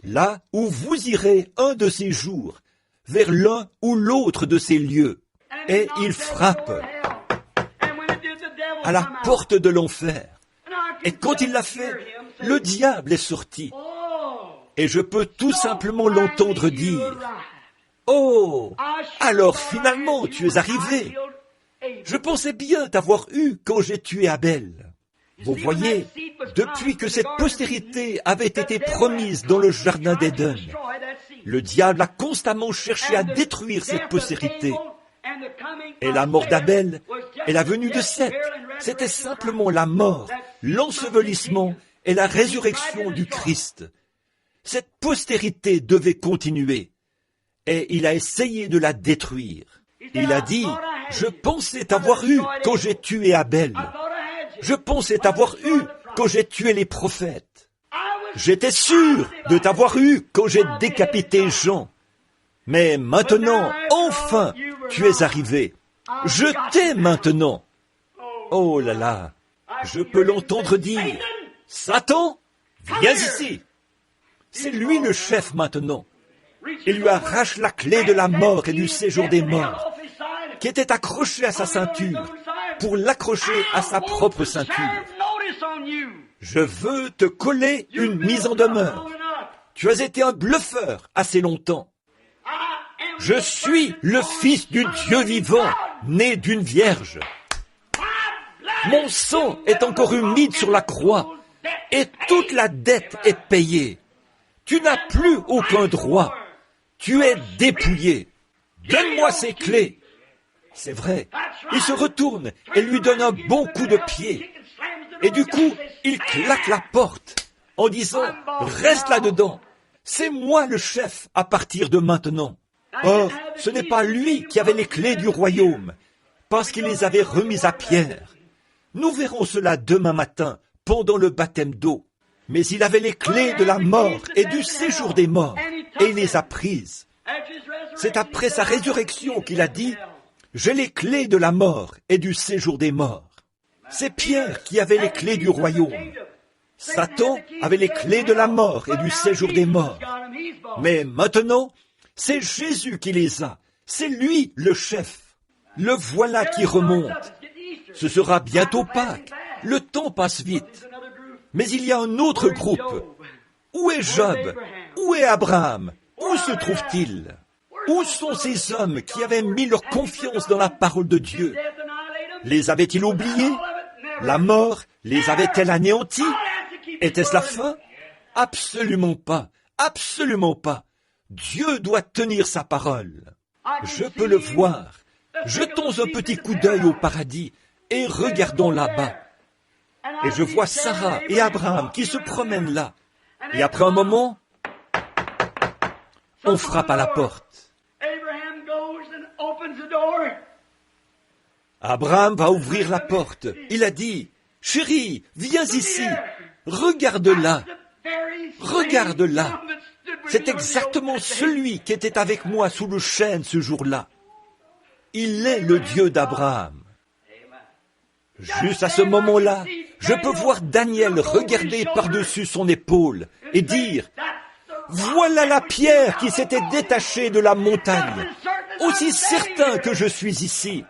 là où vous irez un de ces jours, vers l'un ou l'autre de ces lieux, et il frappe à la porte de l'enfer. Et quand il l'a fait, le diable est sorti. Et je peux tout simplement l'entendre dire, « Oh, alors finalement tu es arrivé. Je pensais bien t'avoir eu quand j'ai tué Abel. » Vous voyez, depuis que cette postérité avait été promise dans le jardin d'Éden, le diable a constamment cherché à détruire cette postérité. Et la mort d'Abel et la venue de Seth, c'était simplement la mort, l'ensevelissement et la résurrection du Christ. Cette postérité devait continuer, et il a essayé de la détruire. Il a dit, « Je pensais t'avoir eu quand j'ai tué Abel. Je pensais t'avoir eu quand j'ai tué les prophètes. J'étais sûr de t'avoir eu quand j'ai décapité Jean. Mais maintenant, enfin, tu es arrivé. Je t'ai maintenant. » Oh là là, je peux l'entendre dire, « Satan, viens ici. » C'est lui le chef maintenant. Il lui arrache la clé de la mort et du séjour des morts, qui était accrochée à sa ceinture, pour l'accrocher à sa propre ceinture. Je veux te coller une mise en demeure. Tu as été un bluffeur assez longtemps. Je suis le Fils du Dieu vivant, né d'une vierge. Mon sang est encore humide sur la croix et toute la dette est payée. Tu n'as plus aucun droit. Tu es dépouillé. Donne-moi ces clés. C'est vrai. Il se retourne et lui donne un bon coup de pied. Et du coup, il claque la porte en disant « Reste là-dedans. C'est moi le chef à partir de maintenant. » Or, ce n'est pas lui qui avait les clés du royaume, parce qu'il les avait remises à Pierre. Nous verrons cela demain matin, pendant le baptême d'eau. Mais il avait les clés de la mort et du séjour des morts, et il les a prises. C'est après sa résurrection qu'il a dit « J'ai les clés de la mort et du séjour des morts. » C'est Pierre qui avait les clés du royaume. Satan avait les clés de la mort et du séjour des morts. Mais maintenant, c'est Jésus qui les a. C'est lui le chef. Le voilà qui remonte. Ce sera bientôt Pâques. Le temps passe vite. Mais il y a un autre groupe. Où est Job? Où est Abraham? Où se trouve-t-il? Où sont ces hommes qui avaient mis leur confiance dans la parole de Dieu? Les avaient-ils oubliés? La mort les avait-elle anéantis? Était-ce la fin? Absolument pas. Absolument pas. Dieu doit tenir sa parole. Je peux le voir. Jetons un petit coup d'œil au paradis et regardons là-bas. Et je vois Sarah et Abraham qui se promènent là. Et après un moment, on frappe à la porte. Abraham va ouvrir la porte. Il a dit, « Chérie, viens ici. Regarde-la. Regarde-la. » C'est exactement celui qui était avec moi sous le chêne ce jour-là. Il est le Dieu d'Abraham. Juste à ce moment-là, je peux voir Daniel regarder par-dessus son épaule et dire « Voilà la pierre qui s'était détachée de la montagne, aussi certain que je suis ici. »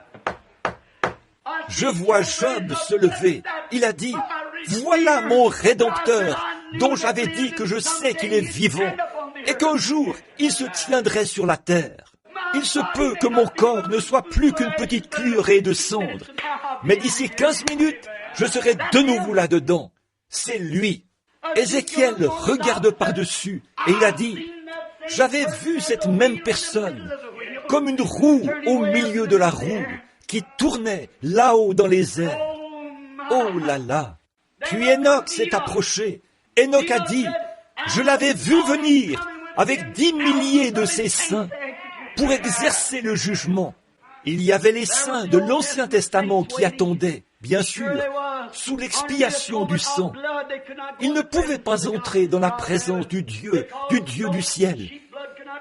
Je vois Job se lever. Il a dit « Voilà mon Rédempteur, dont j'avais dit que je sais qu'il est vivant et qu'un jour il se tiendrait sur la terre. Il se peut que mon corps ne soit plus qu'une petite cuillerée de cendre, mais d'ici 15 minutes, je serai de nouveau là-dedans. C'est lui. » Ézéchiel regarde par-dessus et il a dit « J'avais vu cette même personne comme une roue au milieu de la roue qui tournait là-haut dans les airs. Oh là là !» Puis Enoch s'est approché. Enoch a dit « Je l'avais vu venir avec 10 milliers de ses saints pour exercer le jugement. » Il y avait les saints de l'Ancien Testament qui attendaient, bien sûr, sous l'expiation du sang. Ils ne pouvaient pas entrer dans la présence du Dieu du ciel,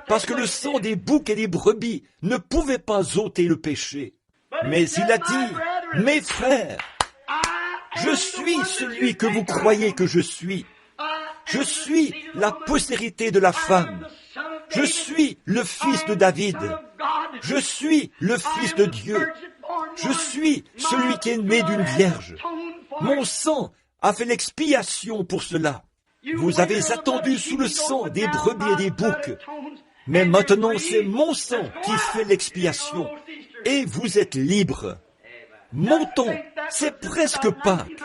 parce que le sang des boucs et des brebis ne pouvait pas ôter le péché. Mais il a dit, « Mes frères, je suis celui que vous croyez que je suis. Je suis la postérité de la femme. Je suis le fils de David. Je suis le fils de Dieu. Je suis celui qui est né d'une vierge. Mon sang a fait l'expiation pour cela. Vous avez attendu sous le sang des brebis et des boucs. Mais maintenant, c'est mon sang qui fait l'expiation. Et vous êtes libres. Montons, c'est presque Pâques.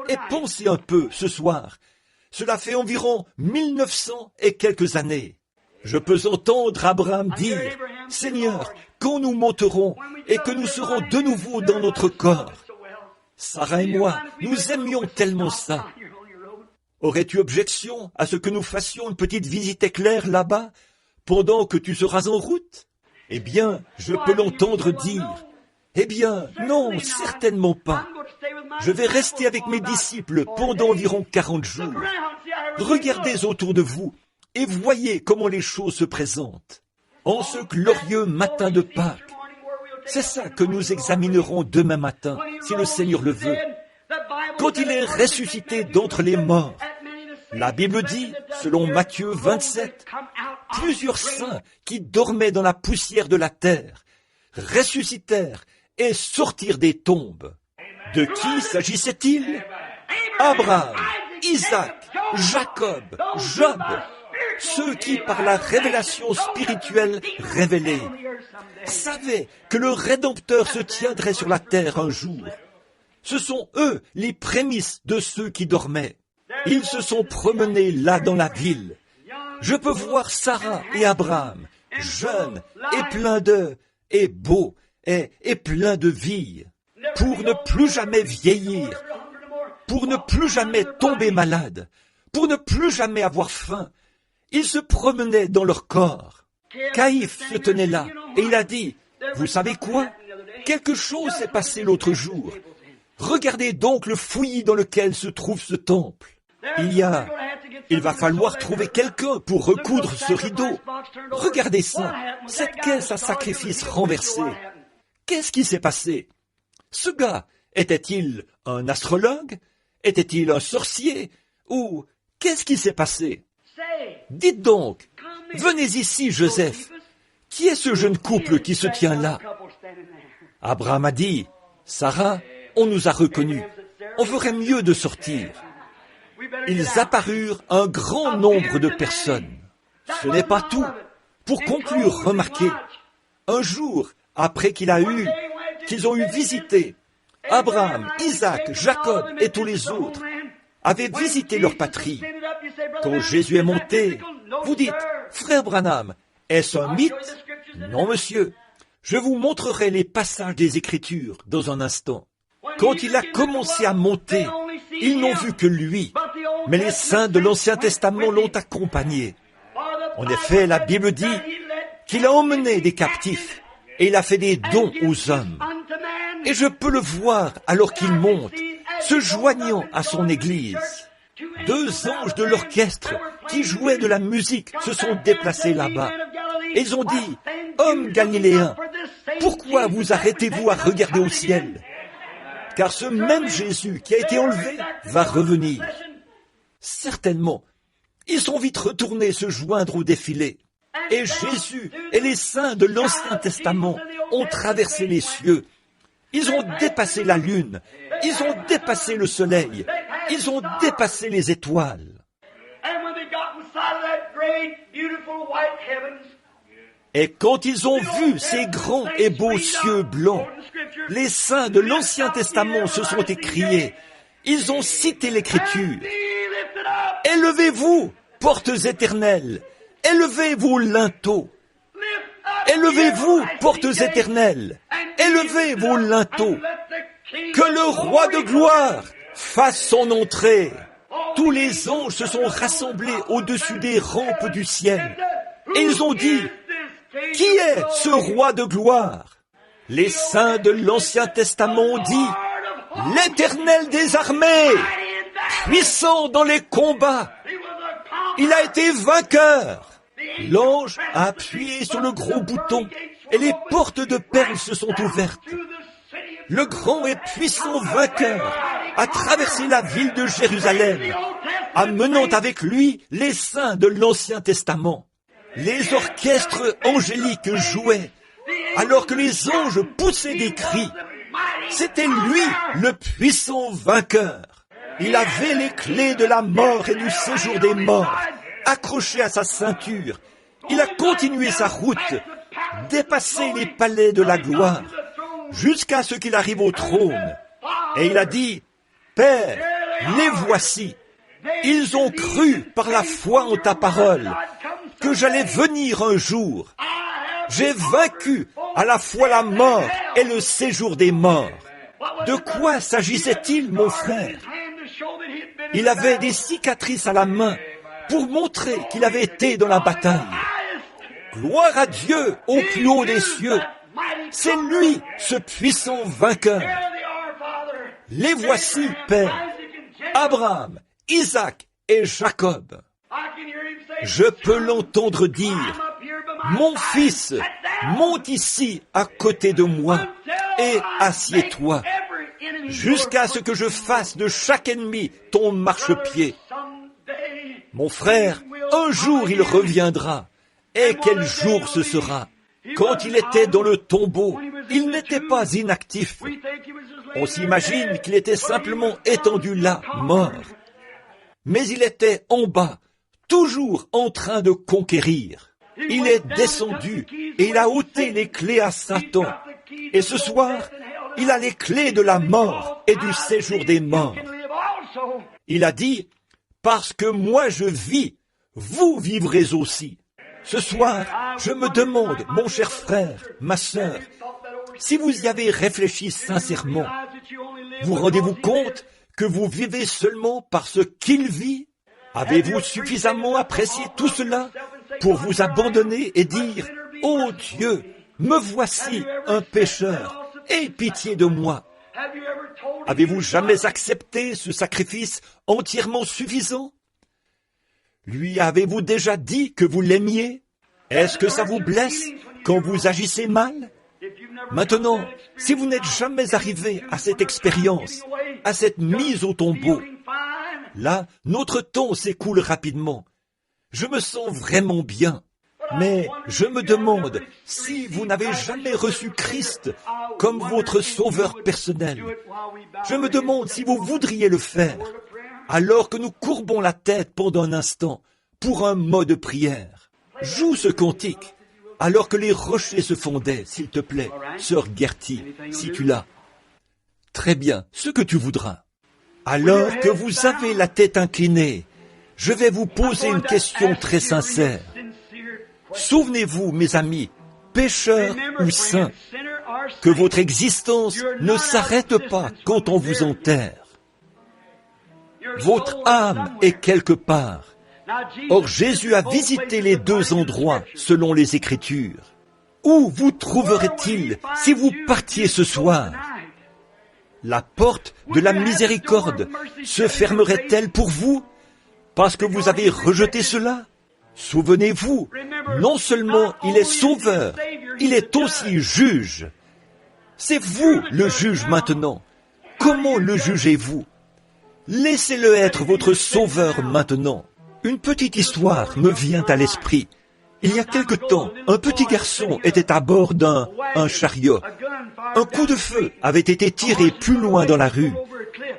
Et pensez un peu ce soir. Cela fait environ 1900 et quelques années. Je peux entendre Abraham dire, « Seigneur, quand nous monterons et que nous serons de nouveau dans notre corps. » Sarah et moi, nous aimions tellement ça. Aurais-tu objection à ce que nous fassions une petite visite éclair là-bas pendant que tu seras en route? Eh bien, je peux l'entendre dire, « Eh bien, non, certainement pas. Je vais rester avec mes disciples pendant environ 40 jours. Regardez autour de vous et voyez comment les choses se présentent. En ce glorieux matin de Pâques, c'est ça que nous examinerons demain matin, si le Seigneur le veut. Quand il est ressuscité d'entre les morts, la Bible dit, selon Matthieu 27, plusieurs saints qui dormaient dans la poussière de la terre ressuscitèrent et sortirent des tombes. De qui s'agissait-il? Abraham, Isaac, Jacob, Job, ceux qui, par la révélation spirituelle révélée, savaient que le Rédempteur se tiendrait sur la terre un jour. Ce sont eux les prémices de ceux qui dormaient. Ils se sont promenés là dans la ville. Je peux voir Sarah et Abraham, jeunes et pleins d'eux, et beaux et pleins de vie, pour ne plus jamais vieillir, pour ne plus jamais tomber malade, pour ne plus jamais avoir faim. Ils se promenaient dans leur corps. Caïphe se tenait là et il a dit, « Vous savez quoi? Quelque chose s'est passé l'autre jour. Regardez donc le fouillis dans lequel se trouve ce temple. Il va falloir trouver quelqu'un pour recoudre ce rideau. Regardez ça, cette caisse à sacrifice renversée. Qu'est-ce qui s'est passé? Ce gars, était-il un astrologue? Était-il un sorcier? Ou qu'est-ce qui s'est passé? Dites donc, venez ici, Joseph. Qui est ce jeune couple qui se tient là? Abraham a dit, Sarah, on nous a reconnus. On ferait mieux de sortir. Ils apparurent un grand nombre de personnes. Ce n'est pas tout. Pour conclure, remarquez, un jour, après qu'ils ont eu visité, Abraham, Isaac, Jacob et tous les autres avaient visité leur patrie. Quand Jésus est monté, vous dites, frère Branham, est-ce un mythe? Non, monsieur. Je vous montrerai les passages des Écritures dans un instant. Quand il a commencé à monter, ils n'ont vu que lui, mais les saints de l'Ancien Testament l'ont accompagné. En effet, la Bible dit qu'il a emmené des captifs et il a fait des dons aux hommes. Et je peux le voir alors qu'il monte, se joignant à son église. 2 anges de l'orchestre qui jouaient de la musique se sont déplacés là-bas. Et ils ont dit, « Hommes galiléens, pourquoi vous arrêtez-vous à regarder au ciel ? Car ce même Jésus qui a été enlevé va revenir. » Certainement, ils sont vite retournés se joindre au défilé. Et Jésus et les saints de l'Ancien Testament ont traversé les cieux. Ils ont dépassé la lune, ils ont dépassé le soleil, ils ont dépassé les étoiles. Et quand ils ont vu ces grands et beaux cieux blancs, les saints de l'Ancien Testament se sont écriés. Ils ont cité l'Écriture. « Élevez-vous, portes éternelles, élevez vos linteaux. Élevez-vous, portes éternelles, élevez vos linteaux. Que le roi de gloire fasse son entrée. » Tous les anges se sont rassemblés au-dessus des rampes du ciel. Et ils ont dit, « Qui est ce roi de gloire ?» Les saints de l'Ancien Testament ont dit, « L'Éternel des armées, puissant dans les combats, il a été vainqueur. » L'ange a appuyé sur le gros bouton et les portes de perles se sont ouvertes. Le grand et puissant vainqueur a traversé la ville de Jérusalem, amenant avec lui les saints de l'Ancien Testament. Les orchestres angéliques jouaient, alors que les anges poussaient des cris. C'était lui, le puissant vainqueur. Il avait les clés de la mort et du séjour des morts, accrochées à sa ceinture. Il a continué sa route, dépassé les palais de la gloire, jusqu'à ce qu'il arrive au trône. Et il a dit, « Père, les voici. Ils ont cru par la foi en ta parole que j'allais venir un jour. J'ai vaincu à la fois la mort et le séjour des morts. » De quoi s'agissait-il, mon frère? Il avait des cicatrices à la main pour montrer qu'il avait été dans la bataille. Gloire à Dieu au plus haut des cieux. C'est lui, ce puissant vainqueur. Les voici, Père, Abraham, Isaac et Jacob. Je peux l'entendre dire, « Mon fils, monte ici à côté de moi et assieds-toi, jusqu'à ce que je fasse de chaque ennemi ton marchepied. » Mon frère, un jour il reviendra. Et quel jour ce sera? Quand il était dans le tombeau, il n'était pas inactif. On s'imagine qu'il était simplement étendu là, mort. Mais il était en bas, toujours en train de conquérir. Il est descendu et il a ôté les clés à Satan. Et ce soir, il a les clés de la mort et du séjour des morts. Il a dit, parce que moi je vis, vous vivrez aussi. Ce soir, je me demande, mon cher frère, ma sœur, si vous y avez réfléchi sincèrement, vous rendez-vous compte que vous vivez seulement parce qu'il vit? Avez-vous suffisamment apprécié tout cela pour vous abandonner et dire, « Oh Dieu, me voici un pécheur, aie pitié de moi ». Avez-vous jamais accepté ce sacrifice entièrement suffisant? Lui avez-vous déjà dit que vous l'aimiez? Est-ce que ça vous blesse quand vous agissez mal? Maintenant, si vous n'êtes jamais arrivé à cette expérience, à cette mise au tombeau, là, notre temps s'écoule rapidement. Je me sens vraiment bien. Mais je me demande si vous n'avez jamais reçu Christ comme votre sauveur personnel. Je me demande si vous voudriez le faire, alors que nous courbons la tête pendant un instant pour un mot de prière. Joue ce cantique, alors que les rochers se fondaient, s'il te plaît, sœur Gertie, si tu l'as. Très bien, ce que tu voudras. Alors que vous avez la tête inclinée, je vais vous poser une question très sincère. Souvenez-vous, mes amis, pécheurs ou saints, que votre existence ne s'arrête pas quand on vous enterre. Votre âme est quelque part. Or, Jésus a visité les deux endroits selon les Écritures. Où vous trouverait-il si vous partiez ce soir? La porte de la miséricorde se fermerait-elle pour vous parce que vous avez rejeté cela? Souvenez-vous, non seulement il est sauveur, il est aussi juge. C'est vous le juge maintenant. Comment le jugez-vous? Laissez-le être votre sauveur maintenant. Une petite histoire me vient à l'esprit. Il y a quelque temps, un petit garçon était à bord d'un chariot. Un coup de feu avait été tiré plus loin dans la rue,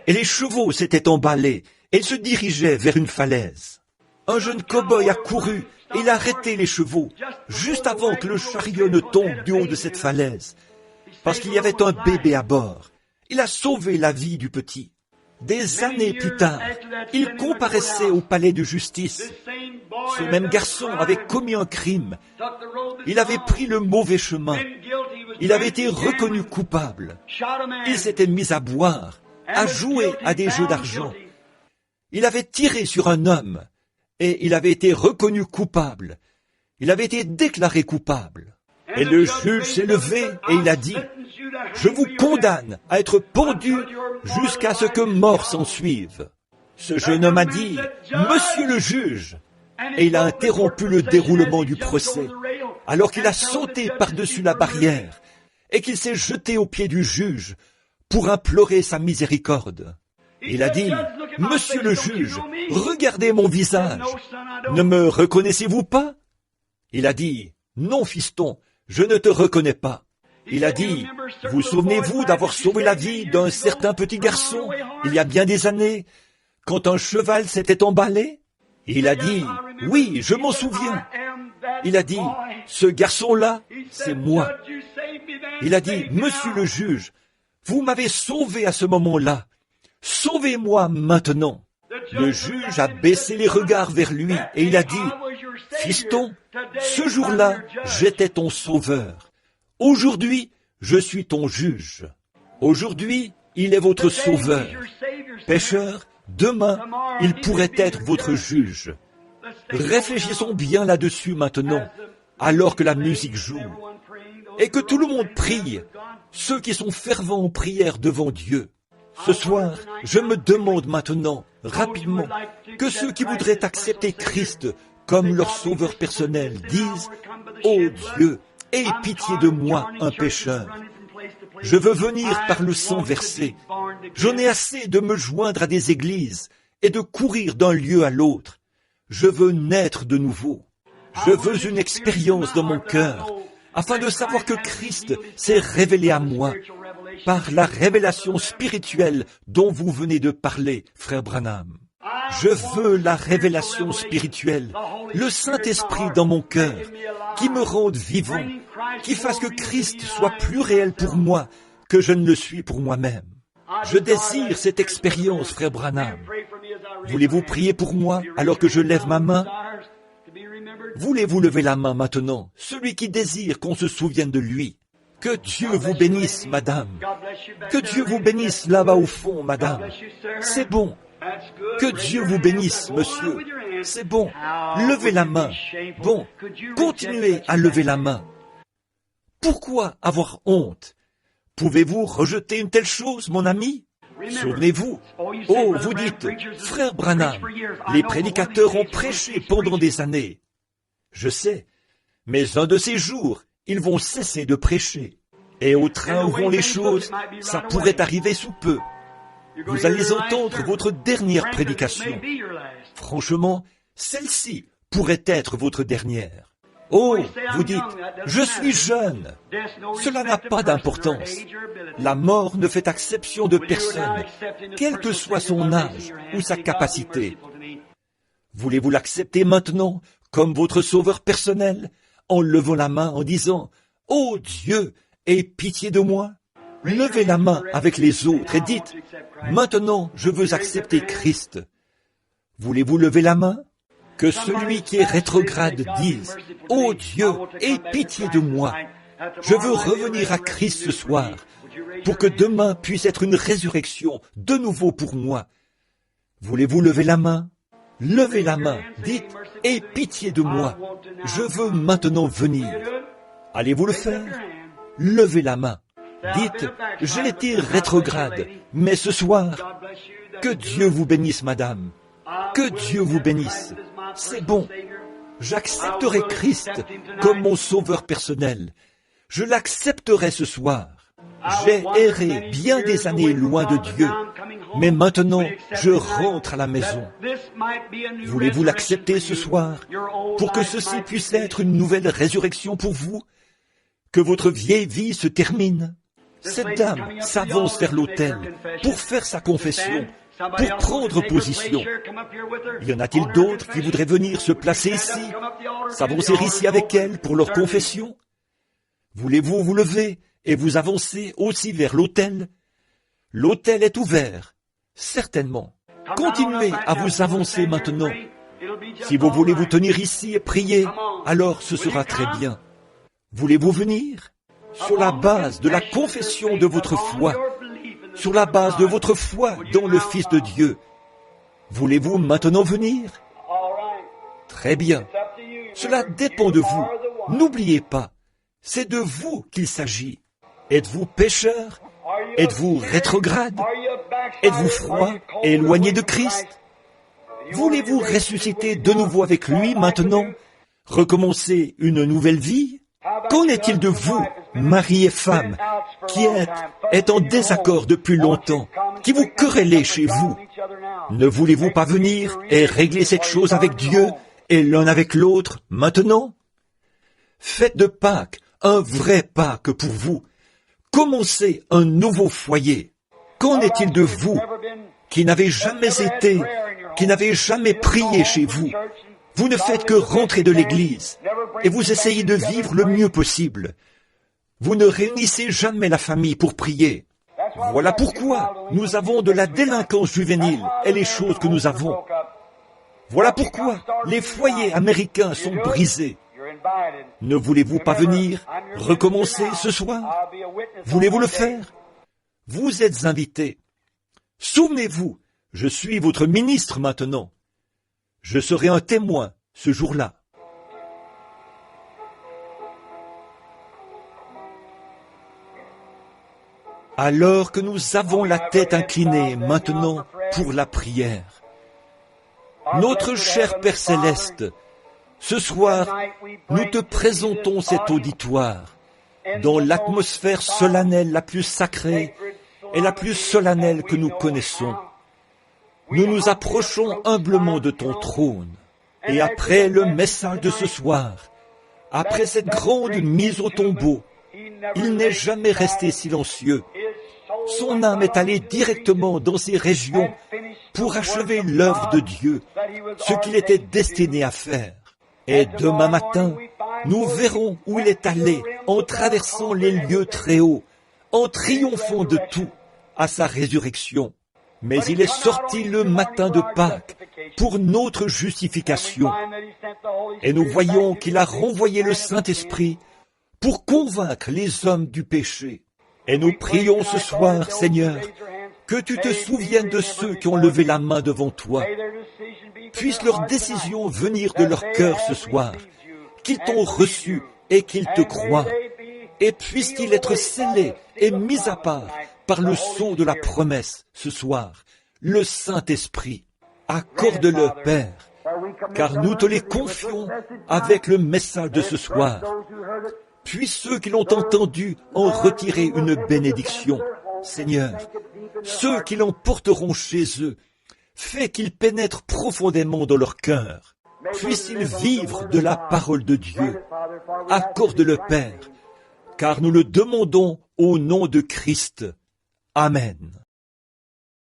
et les chevaux s'étaient emballés, et ils se dirigeaient vers une falaise. Un jeune cow-boy a couru, et il a arrêté les chevaux, juste avant que le chariot ne tombe du haut de cette falaise, parce qu'il y avait un bébé à bord. Il a sauvé la vie du petit. Des années plus tard, il comparaissait au palais de justice. Ce même garçon avait commis un crime. Il avait pris le mauvais chemin. Il avait été reconnu coupable. Il s'était mis à boire, à jouer à des jeux d'argent. Il avait tiré sur un homme et il avait été reconnu coupable. Il avait été déclaré coupable. Et le juge s'est levé et il a dit, « Je vous condamne à être pendu jusqu'à ce que mort s'en suive. » Ce jeune homme a dit, « Monsieur le juge !» Et il a interrompu le déroulement du procès, alors qu'il a sauté par-dessus la barrière et qu'il s'est jeté aux pieds du juge pour implorer sa miséricorde. Il a dit, « Monsieur le juge, regardez mon visage. Ne me reconnaissez-vous pas ?» Il a dit, « Non, fiston, je ne te reconnais pas. » Il a dit, « Vous souvenez-vous d'avoir sauvé la vie d'un certain petit garçon il y a bien des années, quand un cheval s'était emballé ?» Il a dit, « Oui, je m'en souviens. » Il a dit, « Ce garçon-là, c'est moi. » Il a dit, « Monsieur le juge, vous m'avez sauvé à ce moment-là. Sauvez-moi maintenant. » Le juge a baissé les regards vers lui et il a dit, « Fiston, ce jour-là, j'étais ton sauveur. Aujourd'hui, je suis ton juge. Aujourd'hui, il est votre sauveur. Pécheur, demain, il pourrait être votre juge. » Réfléchissons bien là-dessus maintenant, alors que la musique joue, et que tout le monde prie, ceux qui sont fervents en prière devant Dieu. Ce soir, je me demande maintenant, rapidement, que ceux qui voudraient accepter Christ comme leur sauveur personnel disent « Oh Dieu, aie pitié de moi, un pécheur. Je veux venir par le sang versé. J'en ai assez de me joindre à des églises et de courir d'un lieu à l'autre. Je veux naître de nouveau. Je veux une expérience dans mon cœur, afin de savoir que Christ s'est révélé à moi par la révélation spirituelle dont vous venez de parler, frère Branham. Je veux la révélation spirituelle, le Saint-Esprit dans mon cœur, qui me rende vivant, qui fasse que Christ soit plus réel pour moi que je ne le suis pour moi-même. Je désire cette expérience, frère Branham. Voulez-vous prier pour moi alors que je lève ma main? Voulez-vous lever la main maintenant, celui qui désire qu'on se souvienne de lui? Que Dieu vous bénisse, madame. Que Dieu vous bénisse là-bas au fond, madame. C'est bon. Que Dieu vous bénisse, monsieur. C'est bon. Levez la main. Bon, continuez à lever la main. Pourquoi avoir honte? Pouvez-vous rejeter une telle chose, mon ami? Souvenez-vous. Oh, vous dites, frère Branham, les prédicateurs ont prêché pendant des années. Je sais, mais un de ces jours, ils vont cesser de prêcher. Et au train où vont les choses, ça pourrait arriver sous peu. Vous allez entendre votre dernière prédication. Franchement, celle-ci pourrait être votre dernière. Oh, vous dites, je suis jeune. Cela n'a pas d'importance. La mort ne fait exception de personne, quel que soit son âge ou sa capacité. Voulez-vous l'accepter maintenant comme votre sauveur personnel, en levant la main en disant « Oh Dieu, aie pitié de moi ». Levez la main avec les autres et dites « Maintenant, je veux accepter Christ ». Voulez-vous lever la main? Que celui qui est rétrograde dise « Oh Dieu, aie pitié de moi. Je veux revenir à Christ ce soir, pour que demain puisse être une résurrection de nouveau pour moi. » Voulez-vous lever la main? Levez la main, dites « Aie pitié de moi. Je veux maintenant venir. » Allez-vous le faire? Levez la main. Dites, j'ai été rétrograde, mais ce soir, que Dieu vous bénisse, madame. Que Dieu vous bénisse. C'est bon. J'accepterai Christ comme mon sauveur personnel. Je l'accepterai ce soir. J'ai erré bien des années loin de Dieu, mais maintenant, je rentre à la maison. Voulez-vous l'accepter ce soir, pour que ceci puisse être une nouvelle résurrection pour vous? Que votre vieille vie se termine? Cette dame s'avance vers l'autel pour faire sa confession, pour prendre position. Y en a-t-il d'autres qui voudraient venir se placer ici, s'avancer ici avec elle pour leur confession? Voulez-vous vous lever et vous avancer aussi vers l'autel? L'autel est ouvert, certainement. Continuez à vous avancer maintenant. Si vous voulez vous tenir ici et prier, alors ce sera très bien. Voulez-vous venir? Sur la base de la confession de votre foi, sur la base de votre foi dans le Fils de Dieu. Voulez-vous maintenant venir? Très bien. Cela dépend de vous. N'oubliez pas, c'est de vous qu'il s'agit. Êtes-vous pécheur? Êtes-vous rétrograde? Êtes-vous froid et éloigné de Christ? Voulez-vous ressusciter de nouveau avec lui maintenant? Recommencer une nouvelle vie? Qu'en est-il de vous, mari et femme, qui êtes en désaccord depuis longtemps, qui vous querellez chez vous? Ne voulez-vous pas venir et régler cette chose avec Dieu et l'un avec l'autre maintenant? Faites de Pâques un vrai Pâques pour vous. Commencez un nouveau foyer. Qu'en est-il de vous, qui n'avez jamais été, qui n'avez jamais prié chez vous? Vous ne faites que rentrer de l'église et vous essayez de vivre le mieux possible. Vous ne réunissez jamais la famille pour prier. Voilà pourquoi nous avons de la délinquance juvénile et les choses que nous avons. Voilà pourquoi les foyers américains sont brisés. Ne voulez-vous pas venir recommencer ce soir? Voulez-vous le faire? Vous êtes invités. Souvenez-vous, je suis votre ministre maintenant. Je serai un témoin ce jour-là. Alors que nous avons la tête inclinée maintenant pour la prière, notre cher Père Céleste, ce soir, nous te présentons cet auditoire dans l'atmosphère solennelle la plus sacrée et la plus solennelle que nous connaissons. Nous nous approchons humblement de ton trône, et après le message de ce soir, Après cette grande mise au tombeau, il n'est jamais resté silencieux. Son âme est allée directement dans ces régions pour achever l'œuvre de Dieu, ce qu'il était destiné à faire. Et demain matin, nous verrons où il est allé en traversant les lieux très hauts, en triomphant de tout à sa résurrection. Mais il est sorti le matin de Pâques pour notre justification. Et nous voyons qu'il a renvoyé le Saint-Esprit pour convaincre les hommes du péché. Et nous prions ce soir, Seigneur, que tu te souviennes de ceux qui ont levé la main devant toi. Puisse leur décision venir de leur cœur ce soir, qu'ils t'ont reçu et qu'ils te croient. Et puisse-t-il être scellé et mis à part par le son de la promesse ce soir, le Saint-Esprit. Accorde-le, Père, car nous te les confions avec le message de ce soir. Puis ceux qui l'ont entendu en retirer une bénédiction. Seigneur, ceux qui l'emporteront chez eux, fais qu'ils pénètrent profondément dans leur cœur. Puissent-ils vivre de la parole de Dieu. Accorde-le, Père, car nous le demandons au nom de Christ. Amen.